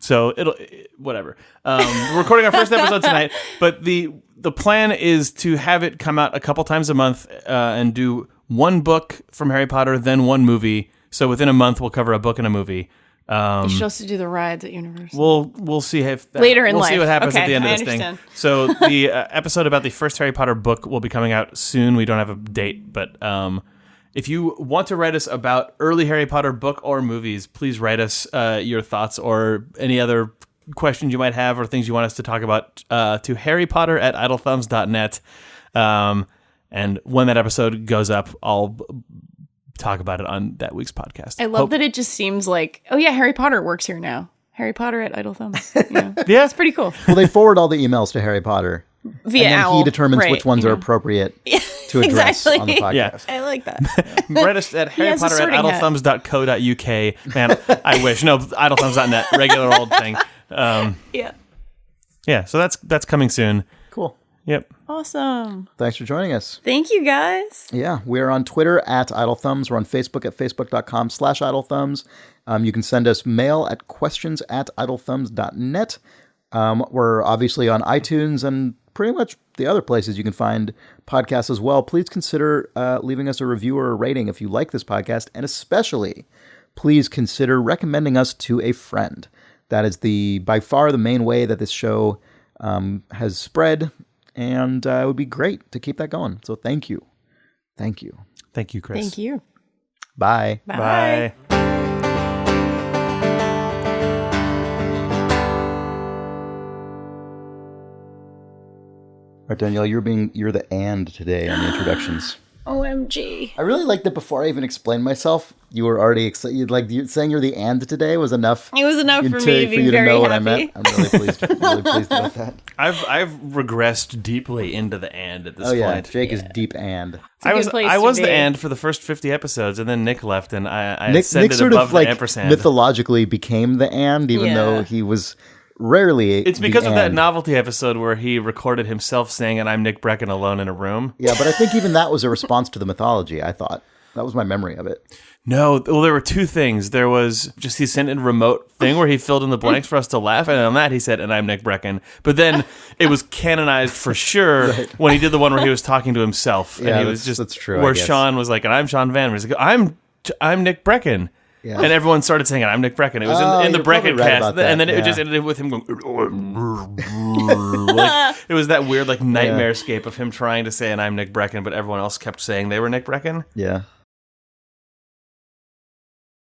so it'll whatever. We're recording our first episode tonight, but the plan is to have it come out a couple times a month and do one book from Harry Potter, then one movie. So within a month, we'll cover a book and a movie. You should also do the rides at Universal. We'll see if later in life. We'll see what happens okay, at the end of this thing. So the episode about the first Harry Potter book will be coming out soon. We don't have a date, but if you want to write us about early Harry Potter book or movies, please write us your thoughts or any other questions you might have or things you want us to talk about to harrypotter@idlethumbs.net. And when that episode goes up, I'll talk about it on that week's podcast. I love that it just seems like, oh yeah, Harry Potter works here now. Harry Potter at Idle Thumbs. Yeah. It's pretty cool. Well, they forward all the emails to Harry Potter. Via and then Owl. he determines right, which ones are appropriate to address on the podcast. Yeah. I like that. Write us at harrypotter@idlethumbs.co.uk. Man, I wish. No, idlethumbs.net. Regular old thing. Yeah, so that's coming soon. Cool. Yep. Awesome. Thanks for joining us. Thank you, guys. Yeah, we're on Twitter at IdleThumbs. We're on Facebook at facebook.com/IdleThumbs. You can send us mail at questions@idlethumbs.net. We're obviously on iTunes and pretty much the other places you can find podcasts as well. Please consider leaving us a review or a rating if you like this podcast, and especially please consider recommending us to a friend. That is by far the main way that this show has spread. And it would be great to keep that going. So thank you. Thank you. Thank you, Chris. Thank you. Bye. Bye. All right, Danielle, you're the and today on the introductions. OMG. I really liked that before I even explained myself, you were already excited. Like saying you're the and today was enough. It was enough for me to be for you very to know happy. what I meant. I'm really pleased. Really pleased about that. I've regressed deeply into the and at this point. Yeah, Jake is deep and. I was the and for the first 50 episodes, and then Nick left, and I Nick sort of the ampersand. Mythologically became the and, even though he was rarely. It's because of that novelty episode where he recorded himself saying, "And I'm Nick Breckon alone in a room." Yeah, but I think even that was a response to the mythology. I thought that was my memory of it. No, well, there were two things. There was just he sent in a remote thing where he filled in the blanks for us to laugh, and on that he said, "And I'm Nick Breckon." But then it was canonized for sure when he did the one where he was talking to himself, and he was just that's true. Where Sean was like, "And I'm Sean Van." He's like, "I'm I'm Nick Breckon. Yeah. And everyone started saying, I'm Nick Breckon. It was in the Breckon cast. And then it just ended with him going, like, it was that weird like nightmare scape of him trying to say, and I'm Nick Breckon, but everyone else kept saying they were Nick Breckon. Yeah.